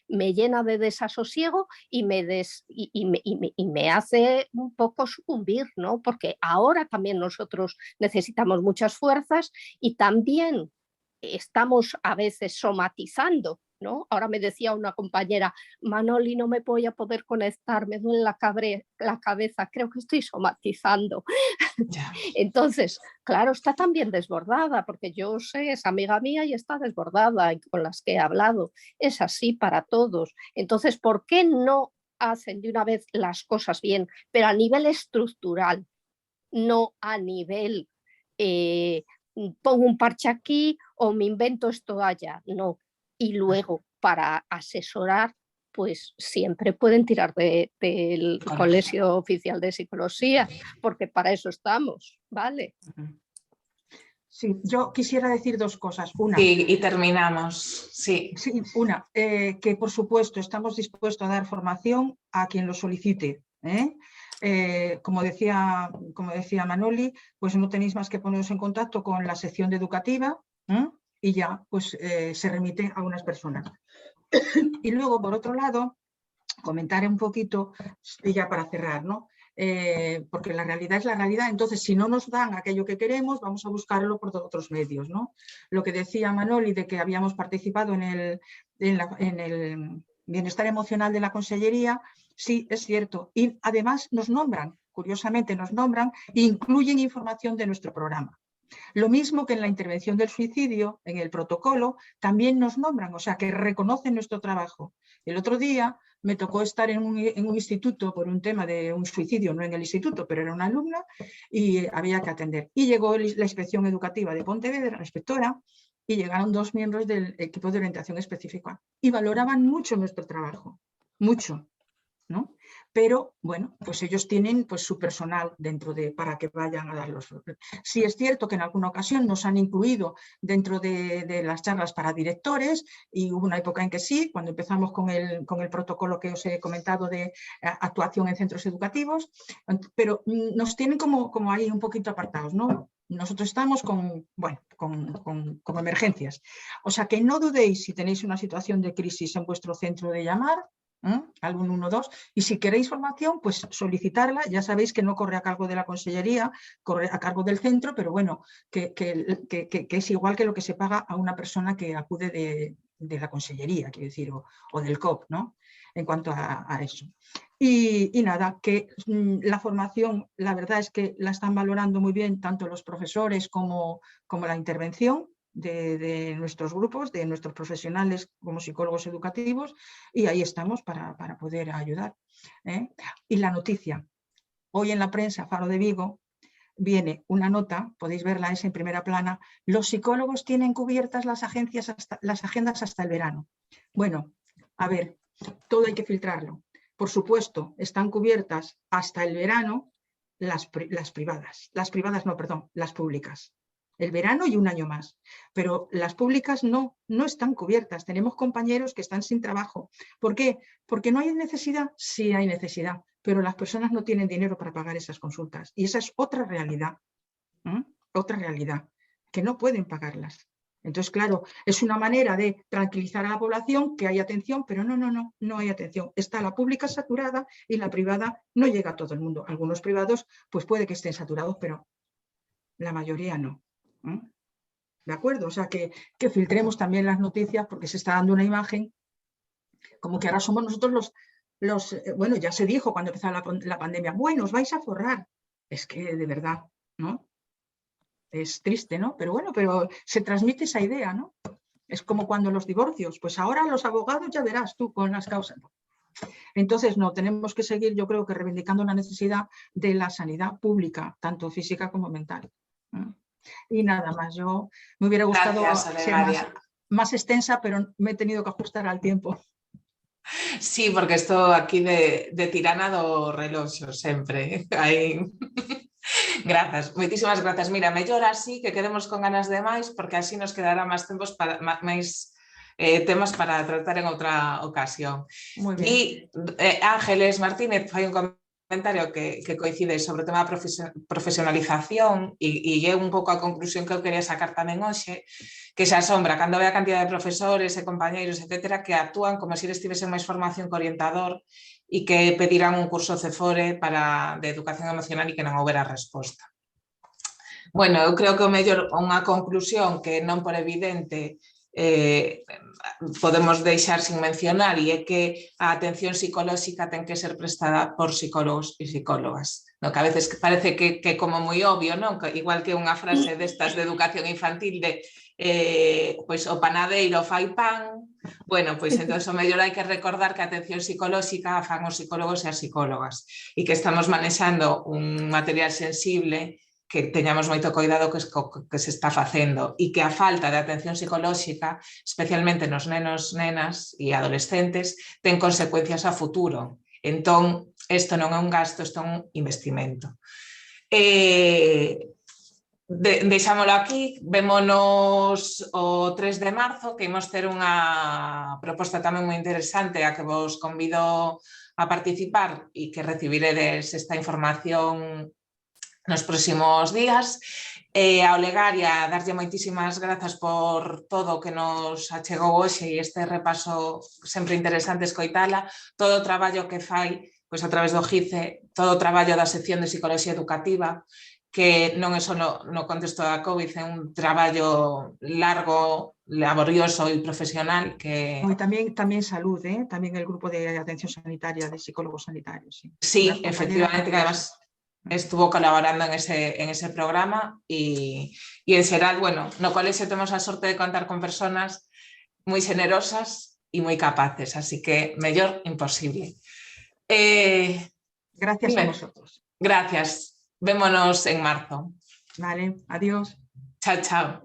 me llena de desasosiego y me hace un poco sucumbir, ¿no? Porque ahora también nosotros necesitamos muchas fuerzas y también estamos a veces somatizando, ¿no? Ahora me decía una compañera, Manoli, no me voy a poder conectar, me duele la cabeza, creo que estoy somatizando.
Ya.
Entonces, claro, está también desbordada, porque yo sé, es amiga mía y está desbordada, y con las que he hablado. Es así para todos. Entonces, ¿por qué no hacen de una vez las cosas bien, pero a nivel estructural, no a nivel pongo un parche aquí o me invento esto allá? No. Y luego, para asesorar, pues siempre pueden tirar del Colegio Oficial de Psicología, porque para eso estamos, ¿vale?
Sí, yo quisiera decir 2 cosas. Una,
y terminamos. Sí.
Sí, una, que por supuesto estamos dispuestos a dar formación a quien lo solicite. Como decía Manoli, pues no tenéis más que poneros en contacto con la sección de educativa y ya pues se remite a unas personas. Y luego, por otro lado, comentar un poquito, y ya para cerrar, ¿no? Porque la realidad es la realidad. Entonces, si no nos dan aquello que queremos, vamos a buscarlo por otros medios, ¿no? Lo que decía Manoli de que habíamos participado en el bienestar emocional de la Consellería, sí, es cierto. Y además nos nombran, curiosamente nos nombran, e incluyen información de nuestro programa. Lo mismo que en la intervención del suicidio, en el protocolo, también nos nombran, o sea, que reconocen nuestro trabajo. El otro día me tocó estar en un instituto por un tema de un suicidio, no en el instituto, pero era una alumna y había que atender. Y llegó la inspección educativa de Pontevedra, la inspectora, y llegaron 2 miembros del equipo de orientación específica y valoraban mucho nuestro trabajo, mucho, ¿no? Pero, bueno, pues ellos tienen pues, su personal dentro para que vayan a darlos. Sí es cierto que en alguna ocasión nos han incluido dentro de las charlas para directores y hubo una época en que sí, cuando empezamos con el protocolo que os he comentado de actuación en centros educativos, pero nos tienen como ahí un poquito apartados, ¿no? Nosotros estamos con emergencias. O sea que no dudéis si tenéis una situación de crisis en vuestro centro de llamar al 112 y si queréis formación, pues solicitarla. Ya sabéis que no corre a cargo de la Consellería, corre a cargo del centro, pero bueno, que es igual que lo que se paga a una persona que acude de la Consellería, quiero decir, o del COP, ¿no? En cuanto a eso. Y nada, que la formación, la verdad es que la están valorando muy bien tanto los profesores como la intervención de nuestros grupos, de nuestros profesionales como psicólogos educativos, y ahí estamos para poder ayudar. Y la noticia, hoy en la prensa, Faro de Vigo, viene una nota, podéis verla, es en primera plana, los psicólogos tienen cubiertas las agendas hasta el verano. Bueno, a ver, Todo hay que filtrarlo. Por supuesto, están cubiertas hasta el verano las privadas. Las privadas no, perdón, las públicas. El verano y un año más. Pero las públicas no están cubiertas. Tenemos compañeros que están sin trabajo. ¿Por qué? Porque no hay necesidad. Sí hay necesidad, pero las personas no tienen dinero para pagar esas consultas. Y esa es otra realidad. Otra realidad, que no pueden pagarlas. Entonces, claro, es una manera de tranquilizar a la población que hay atención, pero no hay atención. Está la pública saturada y la privada no llega a todo el mundo. Algunos privados, pues puede que estén saturados, pero la mayoría no. ¿De acuerdo? O sea, que filtremos también las noticias porque se está dando una imagen como que ahora somos nosotros bueno, ya se dijo cuando empezó la pandemia, bueno, os vais a forrar. Es que de verdad, ¿no? Es triste, ¿no? Pero bueno, pero se transmite esa idea, ¿no? Es como cuando los divorcios, pues ahora los abogados ya verás tú con las causas. Entonces, no, tenemos que seguir, yo creo que reivindicando la necesidad de la sanidad pública, tanto física como mental. Y nada más, yo me hubiera gustado ser más extensa, pero me he tenido que ajustar al tiempo.
Sí, porque esto aquí de tirana do reloxo sempre. Aí... Grazas, moitísimas grazas. Mira, mellor así que quedemos con ganas de máis, porque así nos quedará máis temas para tratar en outra ocasión.
Muy bien.
E Ángeles Martínez fai un comentario que coincide sobre o tema da profesionalización e é un pouco a conclusión que eu quería sacar tamén hoxe, que se asombra cando ve a cantidad de profesores e compañeiros, etcétera, que actúan como se estivesen máis formación que orientador e que pedirán un curso CEFORE de educación emocional e que non houbera resposta. Bueno, eu creo que o mellor unha conclusión que non por evidente podemos deixar sin mencionar e é que a atención psicolóxica ten que ser prestada por psicólogos e psicólogas. No, que a veces parece que é como moi obvio, non? Igual que unha frase destas de educación infantil de pois o panadeiro fai pan. Bueno, pois entón o mellor hai que recordar que a atención psicolóxica a fan os psicólogos e as psicólogas e que estamos manexando un material sensible que teñamos moito cuidado que se está facendo e que a falta de atención psicolóxica, especialmente nos nenos, nenas e adolescentes, ten consecuencias a futuro. Entón, isto non é un gasto, isto é un investimento. Deixámolo aquí, vémonos o 3 de marzo, que imos ter unha proposta tamén moi interesante a que vos convido a participar e que recibiredes esta información nos próximos días. A Olegaria, darlle moitísimas grazas por todo o que nos achegou hoxe e este repaso sempre interesante escoitala, todo o traballo que fai pois a través do GICE, todo o traballo da sección de Psicoloxía Educativa, que non é só no contexto da COVID, é un traballo largo, laborioso e profesional que...
Y también salud, también el grupo de atención sanitaria de psicólogos sanitarios.
Sí, efectivamente, que además estuvo colaborando en ese programa y en xeral, bueno, no colexio temos a sorte de contar con personas moi generosas e moi capaces, así que mellor imposible.
Gracias a vosotros.
Gracias. Vémonos en marzo.
Vale, adiós.
Chao, chao.